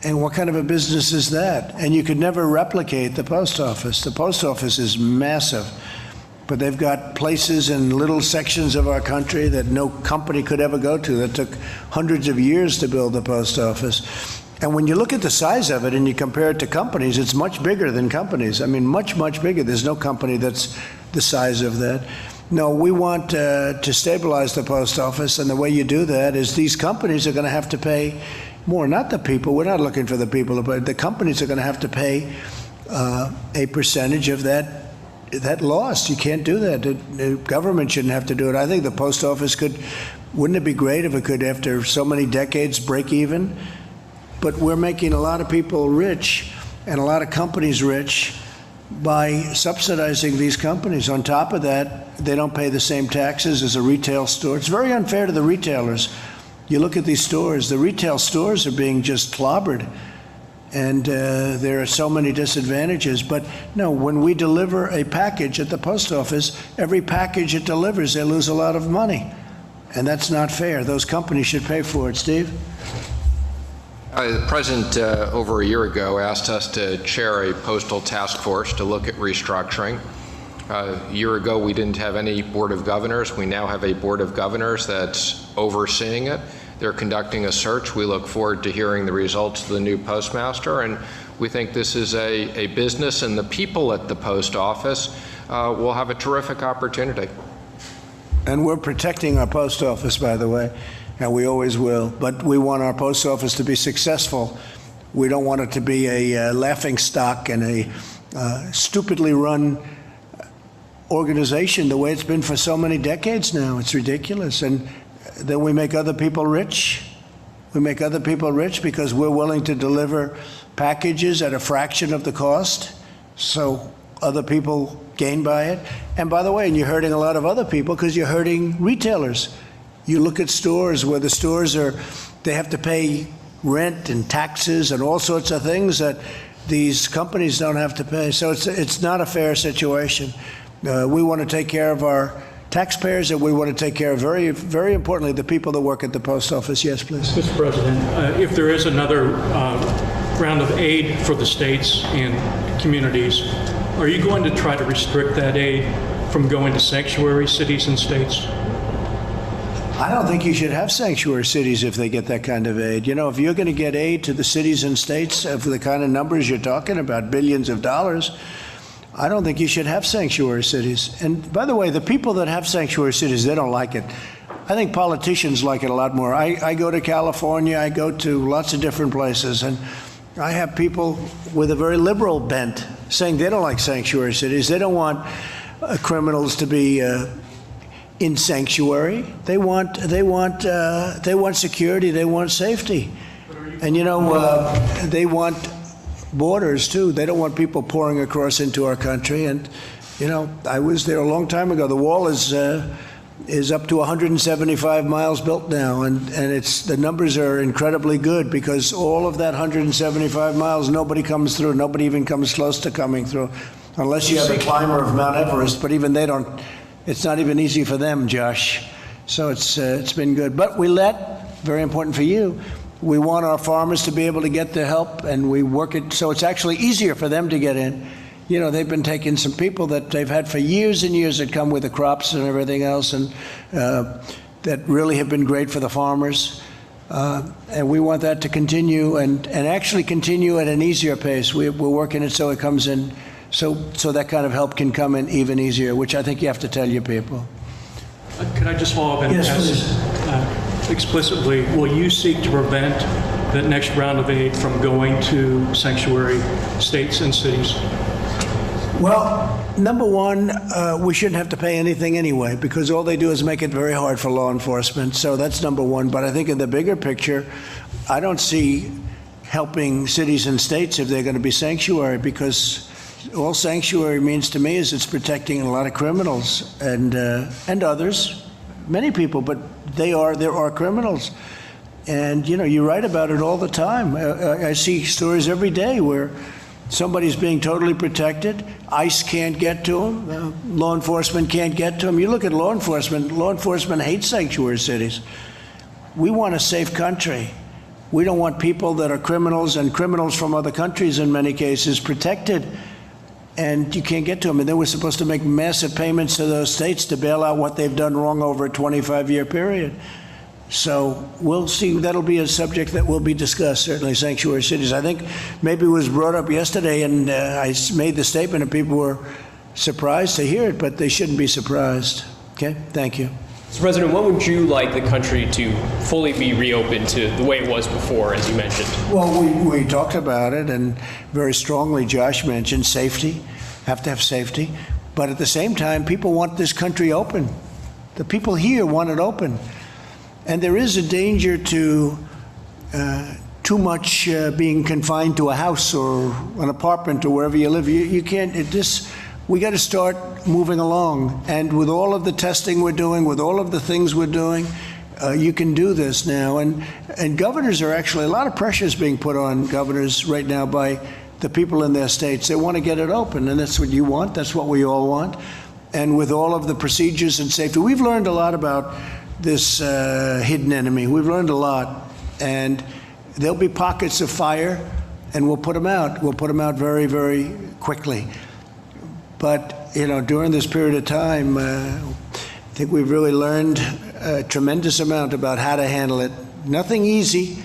And what kind of a business is that? And you could never replicate the post office. The post office is massive. But they've got places in little sections of our country that no company could ever go to, that took hundreds of years to build the post office. And when you look at the size of it and you compare it to companies, it's much bigger than companies. I mean, much, much bigger. There's no company that's the size of that. No, we want to stabilize the post office, and the way you do that is these companies are going to have to pay more, not the people. We're not looking for the people, but the companies are going to have to pay a percentage of that loss. You can't do that. The government shouldn't have to do it. I think the post office could, wouldn't it be great if it could, after so many decades, break even? But we're making a lot of people rich and a lot of companies rich by subsidizing these companies. On top of that, they don't pay the same taxes as a retail store. It's very unfair to the retailers. You look at these stores, the retail stores are being just clobbered. And there are so many disadvantages. But no, when we deliver a package at the post office, every package it delivers, they lose a lot of money. And that's not fair. Those companies should pay for it. Steve? The President, over a year ago, asked us to chair a postal task force to look at restructuring. A year ago, we didn't have any Board of Governors. We now have a Board of Governors that's overseeing it. They're conducting a search. We look forward to hearing the results of the new postmaster, and we think this is a business, and the people at the post office will have a terrific opportunity. And we're protecting our post office, by the way, and we always will. But we want our post office to be successful. We don't want it to be a laughing stock and a stupidly run organization the way it's been for so many decades now. It's ridiculous. And then we make other people rich. We make other people rich because we're willing to deliver packages at a fraction of the cost, so other people gain by it. And by the way, and you're hurting a lot of other people because you're hurting retailers. You look at stores where the stores they have to pay rent and taxes and all sorts of things that these companies don't have to pay. So it's not a fair situation. We want to take care of our taxpayers, and we want to take care of, very, very importantly, the people that work at the post office. Yes, please. Mr. President, if there is another round of aid for the states and communities, are you going to try to restrict that aid from going to sanctuary cities and states? I don't think you should have sanctuary cities if they get that kind of aid. You know, if you're going to get aid to the cities and states for the kind of numbers you're talking about, billions of dollars, I don't think you should have sanctuary cities. And by the way, the people that have sanctuary cities, they don't like it. I think politicians like it a lot more. I go to California, I go to lots of different places, and I have people with a very liberal bent saying they don't like sanctuary cities. They don't want criminals to be in sanctuary. They want security. They want safety, and you know they want borders too. They don't want people pouring across into our country. And you know, I was there a long time ago. The wall is is up to 175 miles built now, and the numbers are incredibly good because all of that 175 miles, nobody comes through. Nobody even comes close to coming through, unless you have a climber of Mount Everest. But even they don't. It's not even easy for them, Josh. So it's been good. But very important for you. We want our farmers to be able to get the help, and we work it so it's actually easier for them to get in. You know, they've been taking some people that they've had for years and years that come with the crops and everything else, and that really have been great for the farmers. And we want that to continue and actually continue at an easier pace. We're working it so it comes in, so that kind of help can come in even easier, which I think you have to tell your people. Could I just follow up and ask explicitly, will you seek to prevent that next round of aid from going to sanctuary states and cities? Well, number one, we shouldn't have to pay anything anyway, because all they do is make it very hard for law enforcement. So that's number one. But I think in the bigger picture, I don't see helping cities and states if they're going to be sanctuary, because all sanctuary means to me is it's protecting a lot of criminals and others, many people, but there are criminals. And, you know, you write about it all the time. I see stories every day where somebody's being totally protected. ICE can't get to them. Law enforcement can't get to them. You look at law enforcement hates sanctuary cities. We want a safe country. We don't want people that are criminals and criminals from other countries in many cases protected, and you can't get to them. And then we're supposed to make massive payments to those states to bail out what they've done wrong over a 25-year period. So we'll see. That'll be a subject that will be discussed, certainly, sanctuary cities. I think maybe it was brought up yesterday, and I made the statement, and people were surprised to hear it, but they shouldn't be surprised. Okay? Thank you. Mr. President, when would you like the country to fully be reopened to the way it was before, as you mentioned? Well, we talked about it, and very strongly Josh mentioned safety. Have to have safety. But at the same time, people want this country open. The people here want it open. And there is a danger to too much being confined to a house or an apartment or wherever you live. You can't, we got to start moving along. And with all of the testing we're doing, with all of the things we're doing, you can do this now. And governors are actually, a lot of pressure is being put on governors right now by the people in their states. They want to get it open, and that's what you want. That's what we all want. And with all of the procedures and safety, we've learned a lot about this hidden enemy. We've learned a lot, and there'll be pockets of fire, and we'll put them out. We'll put them out very, very quickly. But, you know, during this period of time, I think we've really learned a tremendous amount about how to handle it. Nothing easy,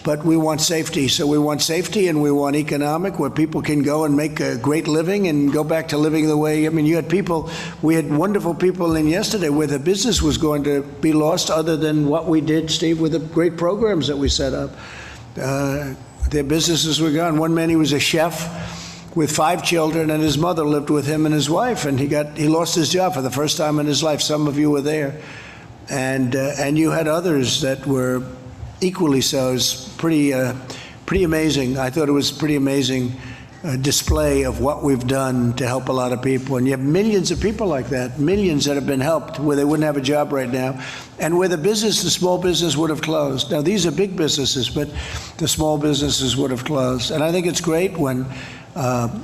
but we want safety. So we want safety, and we want economic, where people can go and make a great living and go back to living the way, I mean, you had people, we had wonderful people in yesterday where the business was going to be lost other than what we did, Steve, with the great programs that we set up. Their businesses were gone. One man, he was a chef with 5 children, and his mother lived with him and his wife, and he lost his job for the first time in his life. Some of you were there. And you had others that were equally so. It's pretty amazing. I thought it was pretty amazing display of what we've done to help a lot of people. And you have millions of people like that, millions that have been helped where they wouldn't have a job right now, and where the small business would have closed. Now, these are big businesses, but the small businesses would have closed. And I think it's great when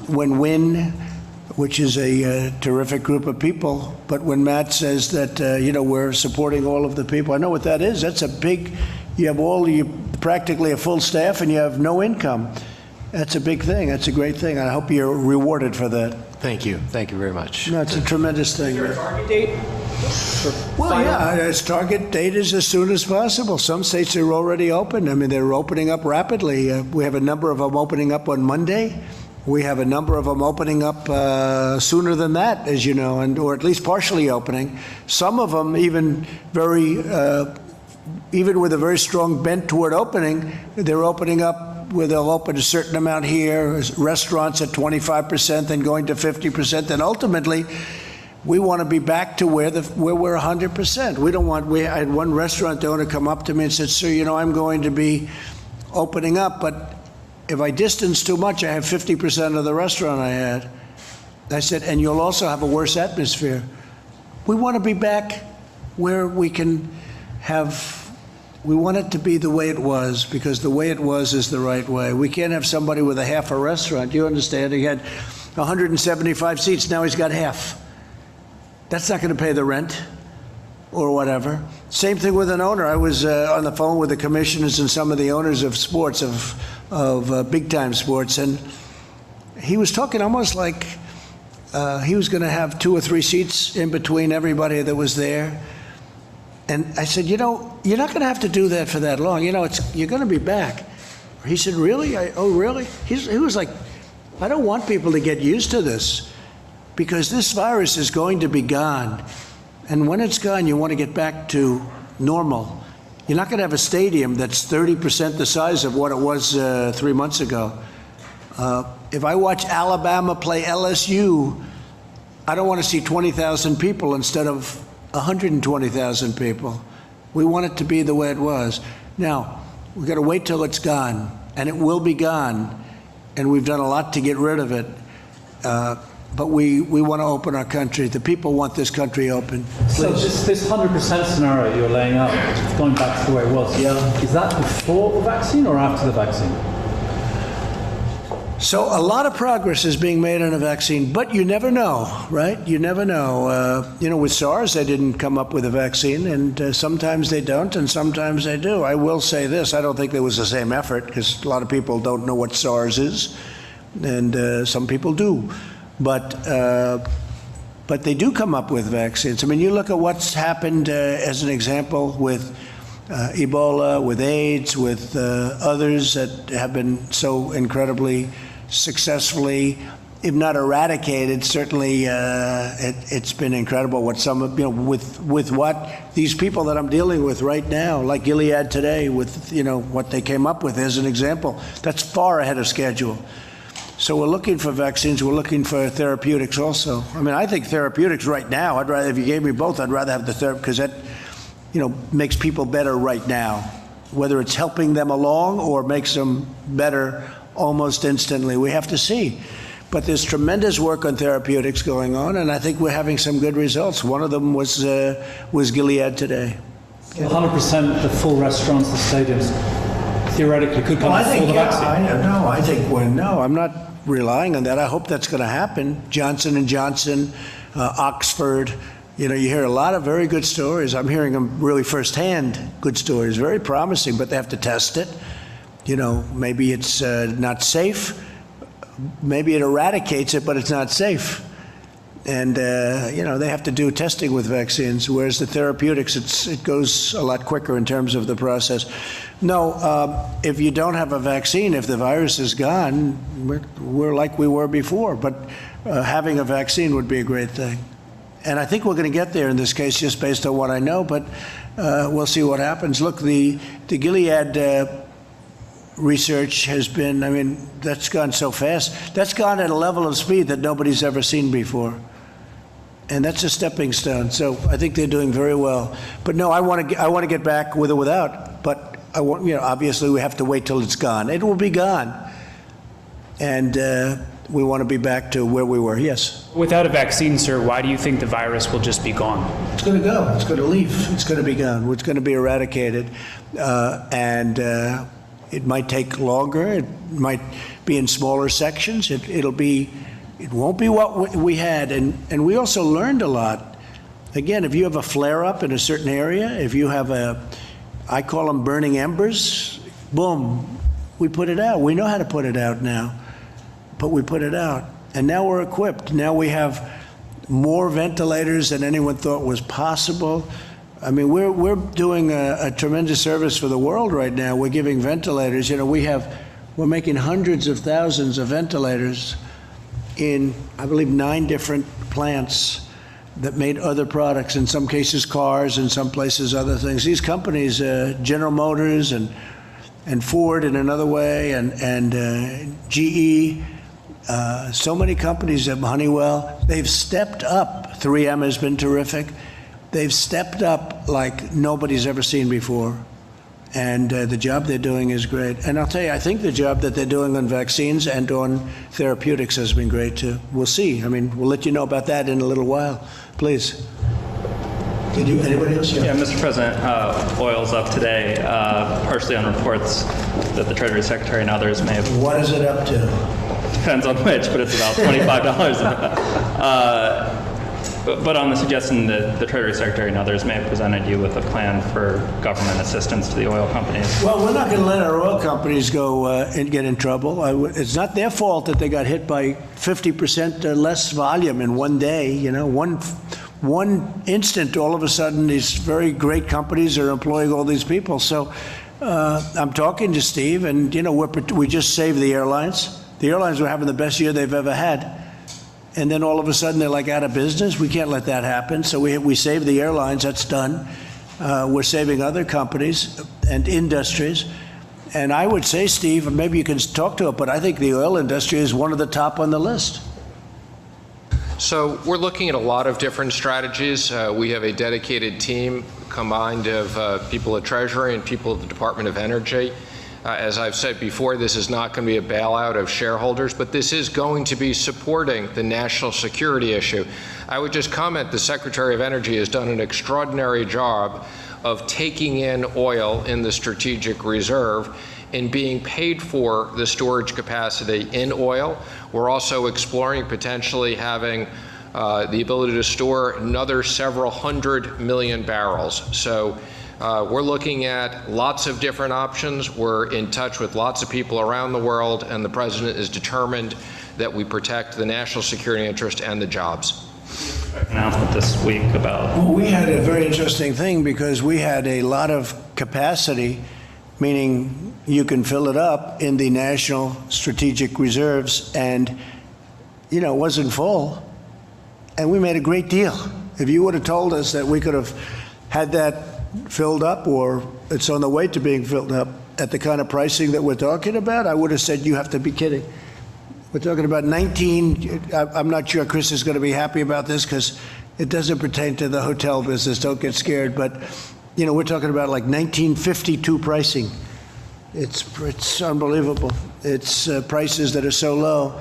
WIN, which is a terrific group of people, but when Matt says that, we're supporting all of the people, I know what that is. That's a big, you have practically a full staff, and you have no income. That's a big thing. That's a great thing. I hope you're rewarded for that. Thank you. Thank you very much. No, it's a tremendous thing. Is there a target date? Well, yeah, its target date is as soon as possible. Some states are already open. I mean, they're opening up rapidly. We have a number of them opening up on Monday. We have a number of them opening up sooner than that, as you know, or at least partially opening. Some of them even even with a very strong bent toward opening, they're opening up where they'll open a certain amount here, restaurants at 25%, then going to 50%, then ultimately we want to be back to where we're 100%. We don't want. I had one restaurant owner come up to me and said, "Sir, I'm going to be opening up, but if I distance too much, I have 50% of the restaurant I had." I said, "And you'll also have a worse atmosphere." We want to be back where we can we want it to be the way it was, because the way it was is the right way. We can't have somebody with a half a restaurant. You understand? He had 175 seats, now he's got half. That's not going to pay the rent or whatever. Same thing with an owner. I was on the phone with the commissioners and some of the owners of sports, of big-time sports, and he was talking almost like he was going to have 2 or 3 seats in between everybody that was there. And I said, you're not going to have to do that for that long. You're going to be back. He said, really? Oh, really? He was like, I don't want people to get used to this, because this virus is going to be gone. And when it's gone, you want to get back to normal. You're not going to have a stadium that's 30% the size of what it was 3 months ago. If I watch Alabama play LSU, I don't want to see 20,000 people instead of 120,000 people. We want it to be the way it was. Now, we've got to wait till it's gone, and it will be gone, and we've done a lot to get rid of it. But we want to open our country. The people want this country open. So this 100% scenario you're laying out, going back to the way it was, is that before the vaccine or after the vaccine? So a lot of progress is being made on a vaccine, but you never know, right? You never know. With SARS, they didn't come up with a vaccine, and sometimes they don't, and sometimes they do. I will say this, I don't think there was the same effort, because a lot of people don't know what SARS is, and some people do. But they do come up with vaccines. I mean, you look at what's happened as an example with Ebola, with AIDS, with others that have been so incredibly successfully, if not eradicated, certainly it's been incredible what some of, with what these people that I'm dealing with right now, like Gilead today, with, what they came up with as an example. That's far ahead of schedule. So we're looking for vaccines. We're looking for therapeutics also. I mean, I think therapeutics right now, if you gave me both, I'd rather have the therapy, because that, makes people better right now, whether it's helping them along or makes them better almost instantly. We have to see. But there's tremendous work on therapeutics going on, and I think we're having some good results. One of them was Gilead today. So 100% the full restaurants, the stadiums, theoretically could come before the vaccine? I'm not relying on that. I hope that's going to happen. Johnson & Johnson, Oxford, you hear a lot of very good stories. I'm hearing them really firsthand, good stories, very promising, but they have to test it. Maybe it's not safe. Maybe it eradicates it, but it's not safe. And, they have to do testing with vaccines, whereas the therapeutics, it goes a lot quicker in terms of the process. No, if you don't have a vaccine, if the virus is gone, we're like we were before. But having a vaccine would be a great thing. And I think we're going to get there in this case, just based on what I know, but we'll see what happens. Look, the Gilead research has been, that's gone so fast. That's gone at a level of speed that nobody's ever seen before. And that's a stepping stone. So I think they're doing very well. But no, I want to get back with or without. But I want, obviously we have to wait till it's gone. It will be gone. And we want to be back to where we were. Yes. Without a vaccine, sir, why do you think the virus will just be gone? It's going to go. It's going to leave. It's going to be gone. It's going to be eradicated. It might take longer. It might be in smaller sections. It won't be what we had. And we also learned a lot. Again, if you have a flare-up in a certain area, if you have I call them burning embers, boom, we put it out. We know how to put it out now, but we put it out. And now we're equipped. Now we have more ventilators than anyone thought was possible. I mean, we're doing a tremendous service for the world right now. We're giving ventilators. We're making hundreds of thousands of ventilators in, I believe, 9 different plants that made other products, in some cases cars, in some places other things. These companies, General Motors and Ford in another way, and GE, so many companies, Honeywell, they've stepped up. 3M has been terrific. They've stepped up like nobody's ever seen before. And the job they're doing is great. And I'll tell you, I think the job that they're doing on vaccines and on therapeutics has been great too. We'll see. We'll let you know about that in a little while. Please. Did you, anybody else? Yeah, Mr. President, oil's up today, partially on reports that the Treasury Secretary and others may have... What is it up to? Depends on which, but it's about $25. But on the suggestion that the Treasury Secretary and others may have presented you with a plan for government assistance to the oil companies. Well, we're not going to let our oil companies go and get in trouble. It's not their fault that they got hit by 50% less volume in one day. You know, one instant, all of a sudden, these very great companies are employing all these people. So I'm talking to Steve, and you know, we just saved the airlines. The airlines were having the best year they've ever had. And then all of a sudden they're like out of business. We can't let that happen. So we saved the airlines. That's done. We're saving other companies and industries. And I would say, Steve, maybe you can talk to it, but I think the oil industry is one of the top on the list. So we're looking at a lot of different strategies. We have a dedicated team combined of people at Treasury and people at the Department of Energy. As I've said before, this is not going to be a bailout of shareholders, but this is going to be supporting the national security issue. I would just comment the Secretary of Energy has done an extraordinary job of taking in oil in the strategic reserve and being paid for the storage capacity in oil. We're also exploring potentially having the ability to store another several 100 million barrels. So we're looking at lots of different options. We're in touch with lots of people around the world, and the President is determined that we protect the national security interest and the jobs. Announcement this week about... Well, we had a very interesting thing because we had a lot of capacity, meaning you can fill it up in the national strategic reserves, and, you know, it wasn't full. And we made a great deal. If you would have told us that we could have had that filled up, or it's on the way to being filled up at the kind of pricing that we're talking about, I would have said you have to be kidding. We're talking about 19, I'm not sure Chris is going to be happy about this because it doesn't pertain to the hotel business, don't get scared, but you know, we're talking about like 1952 pricing. It's unbelievable. It's prices that are so low,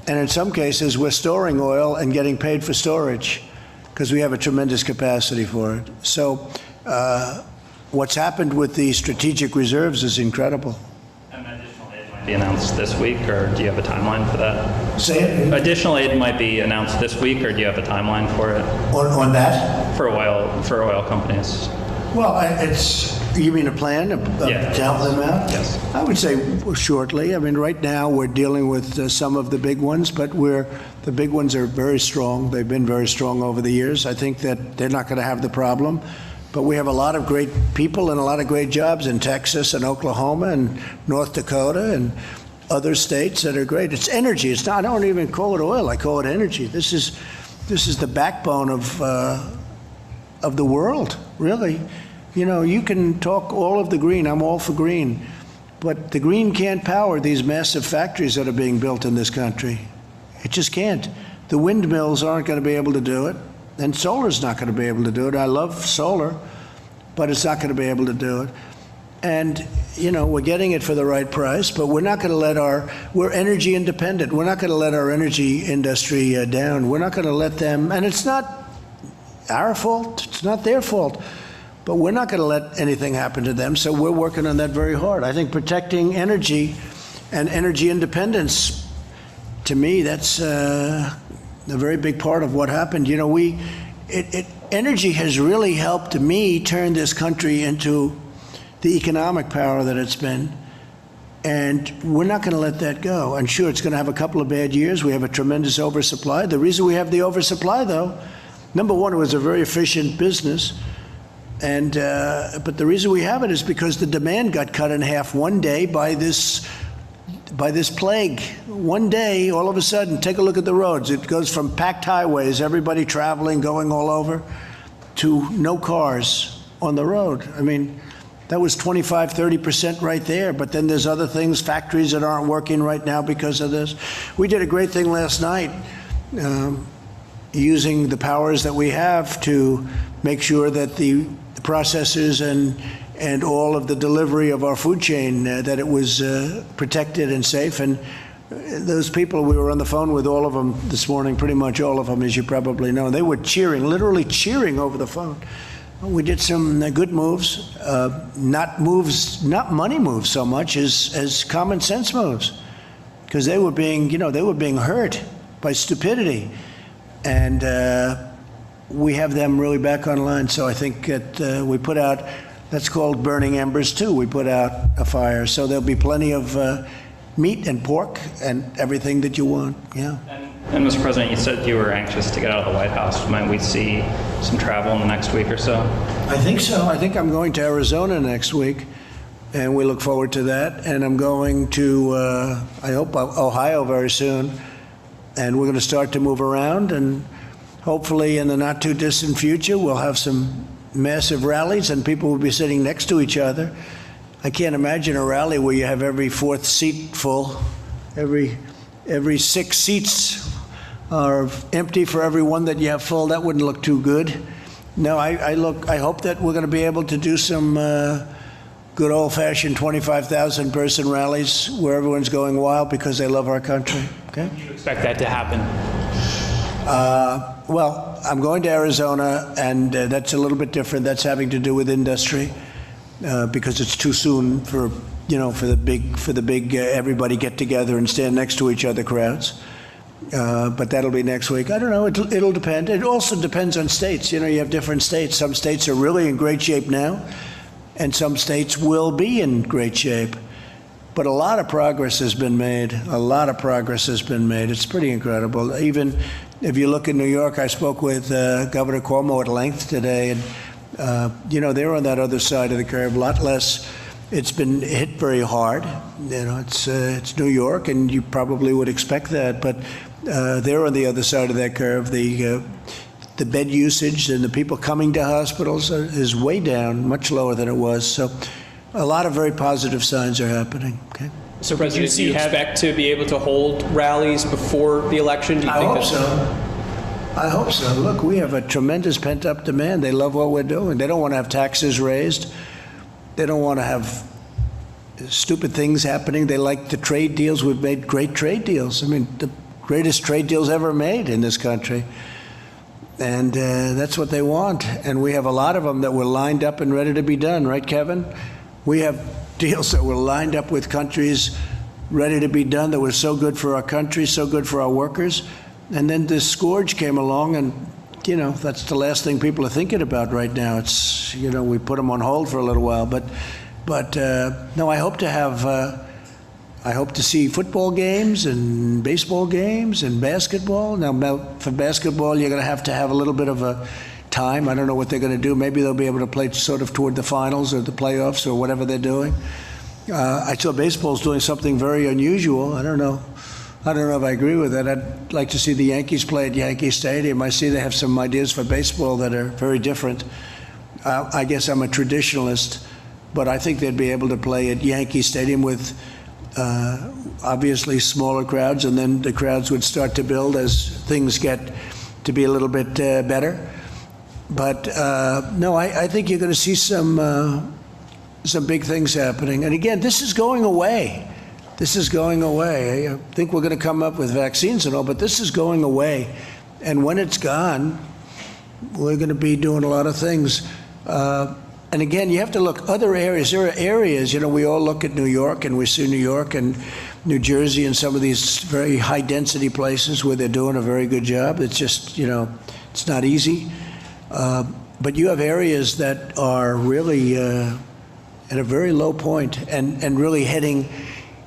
and in some cases we're storing oil and getting paid for storage because we have a tremendous capacity for it. So what's happened with the strategic reserves is incredible. And additional aid might be announced this week, or do you have a timeline for that? Say it. Additional aid might be announced this week, or do you have a timeline for it? On that? For oil companies. Well, you mean a plan to help them out? Yes. I would say shortly. I mean, right now we're dealing with some of the big ones, but the big ones are very strong. They've been very strong over the years. I think that they're not going to have the problem. But we have a lot of great people and a lot of great jobs in Texas and Oklahoma and North Dakota and other states that are great. It's energy. It's not. I don't even call it oil. I call it energy. This is the backbone of the world, really. You know, you can talk all of the green. I'm all for green, but the green can't power these massive factories that are being built in this country. It just can't. The windmills aren't going to be able to do it. And solar's not going to be able to do it. I love solar, but it's not going to be able to do it. And, you know, we're getting it for the right price, but we're not going to let we're energy independent. We're not going to let our energy industry down. We're not going to let them, and it's not our fault. It's not their fault. But we're not going to let anything happen to them, so we're working on that very hard. I think protecting energy and energy independence, to me, that's a very big part of what happened. You know, energy has really helped me turn this country into the economic power that it's been, and we're not going to let that go. And sure, it's going to have a couple of bad years. We have a tremendous oversupply. The reason we have the oversupply, though, number one, it was a very efficient business. And but the reason we have it is because the demand got cut in half one day by this plague. One day, all of a sudden, take a look at the roads. It goes from packed highways, everybody traveling, going all over, to no cars on the road. I mean, that was 25, 30% right there. But then there's other things, factories that aren't working right now because of this. We did a great thing last night, using the powers that we have to make sure that the processors and all of the delivery of our food chain, that it was protected and safe. And those people, we were on the phone with all of them this morning, pretty much all of them, as you probably know. They were cheering, literally cheering over the phone. We did some good moves, not money moves so much as common sense moves, because they were being hurt by stupidity, and we have them really back online. So I think that we put out, that's called burning embers too. We put out a fire, so there'll be plenty of meat and pork and everything that you want. Yeah. And Mr. President, you said you were anxious to get out of the White House. Might we see some travel in the next week or so? I think so. I think I'm going to Arizona next week, and we look forward to that. And I'm going to, I hope, Ohio very soon. And we're going to start to move around, and hopefully in the not too distant future, we'll have some massive rallies and people will be sitting next to each other. I can't imagine a rally where you have every fourth seat full, every 6 seats are empty for every one that you have full. That wouldn't look too good. No, I hope that we're going to be able to do some good old-fashioned 25,000 person rallies where everyone's going wild because they love our country. Okay? Do you expect that to happen? Well, I'm going to Arizona, and that's a little bit different. That's having to do with industry, because it's too soon for the big everybody get together and stand next to each other crowds. But that'll be next week. I don't know. It'll depend. It also depends on states. You have different states. Some states are really in great shape now, and some states will be in great shape. But a lot of progress has been made. A lot of progress has been made. It's pretty incredible. Even if you look in New York, I spoke with Governor Cuomo at length today, and they're on that other side of the curve, a lot less. It's been hit very hard. It's New York, and you probably would expect that. But they're on the other side of that curve. The bed usage and the people coming to hospitals is way down, much lower than it was. So a lot of very positive signs are happening. Okay. So, President, do you expect to be able to hold rallies before the election? Do you think I hope so. Look, we have a tremendous pent-up demand. They love what we're doing. They don't want to have taxes raised. They don't want to have stupid things happening. They like the trade deals. We've made great trade deals. I mean, the greatest trade deals ever made in this country. And that's what they want. And we have a lot of them that were lined up and ready to be done. Right, Kevin? We have deals that were lined up with countries ready to be done that were so good for our country, so good for our workers. And then this scourge came along, and that's the last thing people are thinking about right now. It's, we put them on hold for a little while, but no, I hope to see football games and baseball games and basketball. Now, for basketball, you're going to have a little bit of a time. I don't know what they're going to do. Maybe they'll be able to play sort of toward the finals or the playoffs or whatever they're doing. I saw baseball's doing something very unusual. I don't know if I agree with that. I'd like to see the Yankees play at Yankee Stadium. I see they have some ideas for baseball that are very different. I guess I'm a traditionalist, but I think they'd be able to play at Yankee Stadium with obviously smaller crowds, and then the crowds would start to build as things get to be a little bit better. But no, I think you're going to see some big things happening. And again, this is going away. This is going away. I think we're going to come up with vaccines and all, but this is going away. And when it's gone, we're going to be doing a lot of things. And again, you have to look other areas. There are areas, we all look at New York, and we see New York and New Jersey and some of these very high density places where they're doing a very good job. It's just, it's not easy. But you have areas that are really at a very low point and really heading,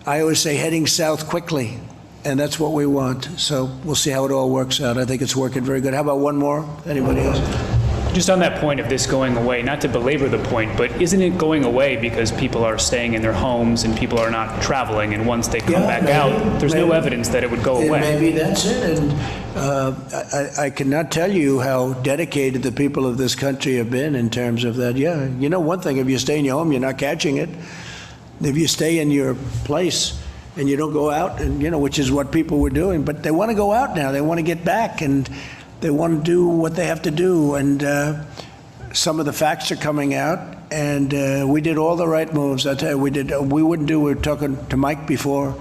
I always say, heading south quickly. And that's what we want. So we'll see how it all works out. I think it's working very good. How about one more? Anybody else? Just on that point of this going away, not to belabor the point, but isn't it going away because people are staying in their homes and people are not traveling, and once they come back out, there's no evidence that it would go away? Maybe that's it. And I cannot tell you how dedicated the people of this country have been in terms of that. Yeah, one thing, if you stay in your home, you're not catching it. If you stay in your place and you don't go out, and which is what people were doing, but they want to go out now. They want to get back, and they want to do what they have to do. And some of the facts are coming out, and we did all the right moves. I tell you, we were talking to Mike before.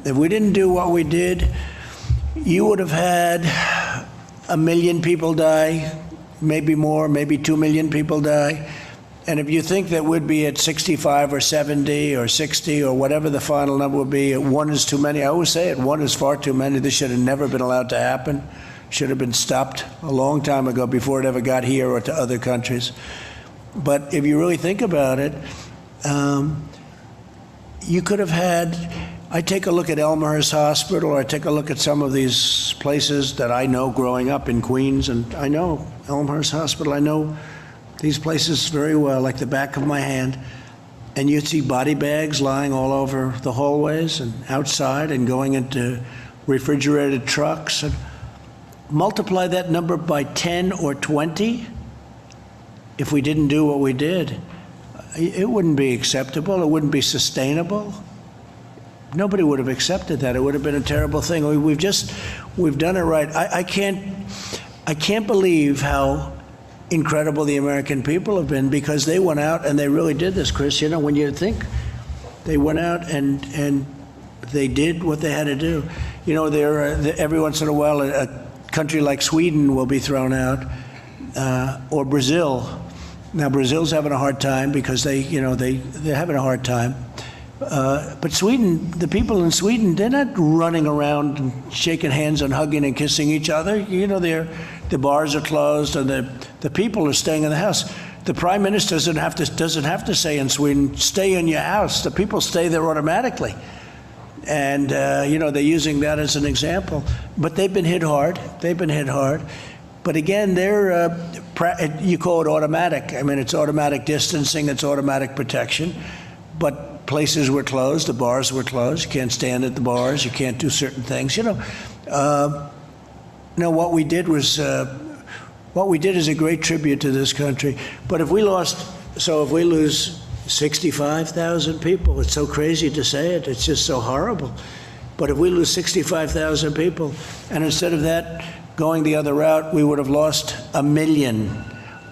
If we didn't do what we did, you would have had 1 million people die, maybe more, maybe 2 million people die. And if you think that we'd be at 65 or 70 or 60 or whatever the final number would be, 1 is too many. I always say it, 1 is far too many. This should have never been allowed to happen. Should have been stopped a long time ago before it ever got here or to other countries. But if you really think about it, you could have had, I take a look at Elmhurst Hospital, or I take a look at some of these places that I know growing up in Queens, and I know Elmhurst Hospital, I know these places very well, like the back of my hand, and you'd see body bags lying all over the hallways and outside and going into refrigerated trucks. And multiply that number by 10 or 20, if we didn't do what we did, it wouldn't be acceptable, it wouldn't be sustainable. Nobody would have accepted that. It would have been a terrible thing. We've done it right. I can't believe how incredible the American people have been, because they went out and they really did this, Chris. You know, when you think they went out and they did what they had to do. You know, every once in a while a country like Sweden will be thrown out, or Brazil. Now Brazil's having a hard time because they're having a hard time. But Sweden, the people in Sweden, they're not running around and shaking hands and hugging and kissing each other. You know, the bars are closed and the people are staying in the house. The prime minister doesn't have to say in Sweden, stay in your house. The people stay there automatically. And, you know, they're using that as an example. But they've been hit hard. They've been hit hard. But again, you call it automatic. I mean, it's automatic distancing, it's automatic protection. But places were closed, the bars were closed. You can't stand at the bars, you can't do certain things. You know, what we did is a great tribute to this country. But if we lose 65,000 people, it's so crazy to say it, it's just so horrible. But if we lose 65,000 people, and instead of that going the other route, we would have lost 1 million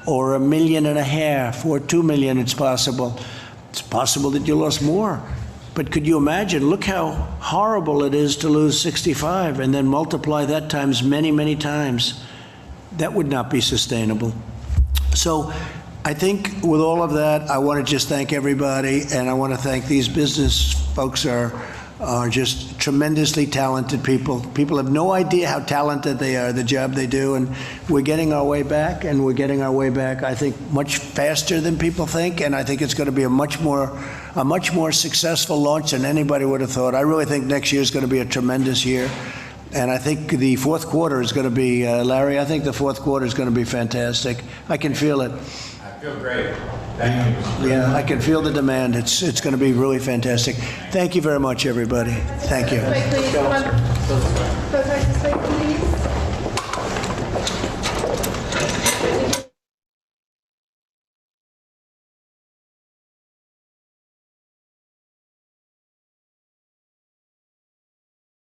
or 1.5 million or 2 million, it's possible. It's possible that you lost more. But could you imagine, look how horrible it is to lose 65 and then multiply that times many, many times. That would not be sustainable. So I think with all of that, I want to just thank everybody, and I want to thank these business folks are just tremendously talented people. People have no idea how talented they are, the job they do, and we're getting our way back, and we're getting our way back, I think, much faster than people think, and I think it's going to be a much more successful launch than anybody would have thought. I really think next year is going to be a tremendous year, and I think the fourth quarter is going to be, Larry, I think the fourth quarter is going to be fantastic. I can feel it. I feel great. Thank you. Yeah, I can feel the demand. It's going to be really fantastic. Thank you very much, everybody. Thank you.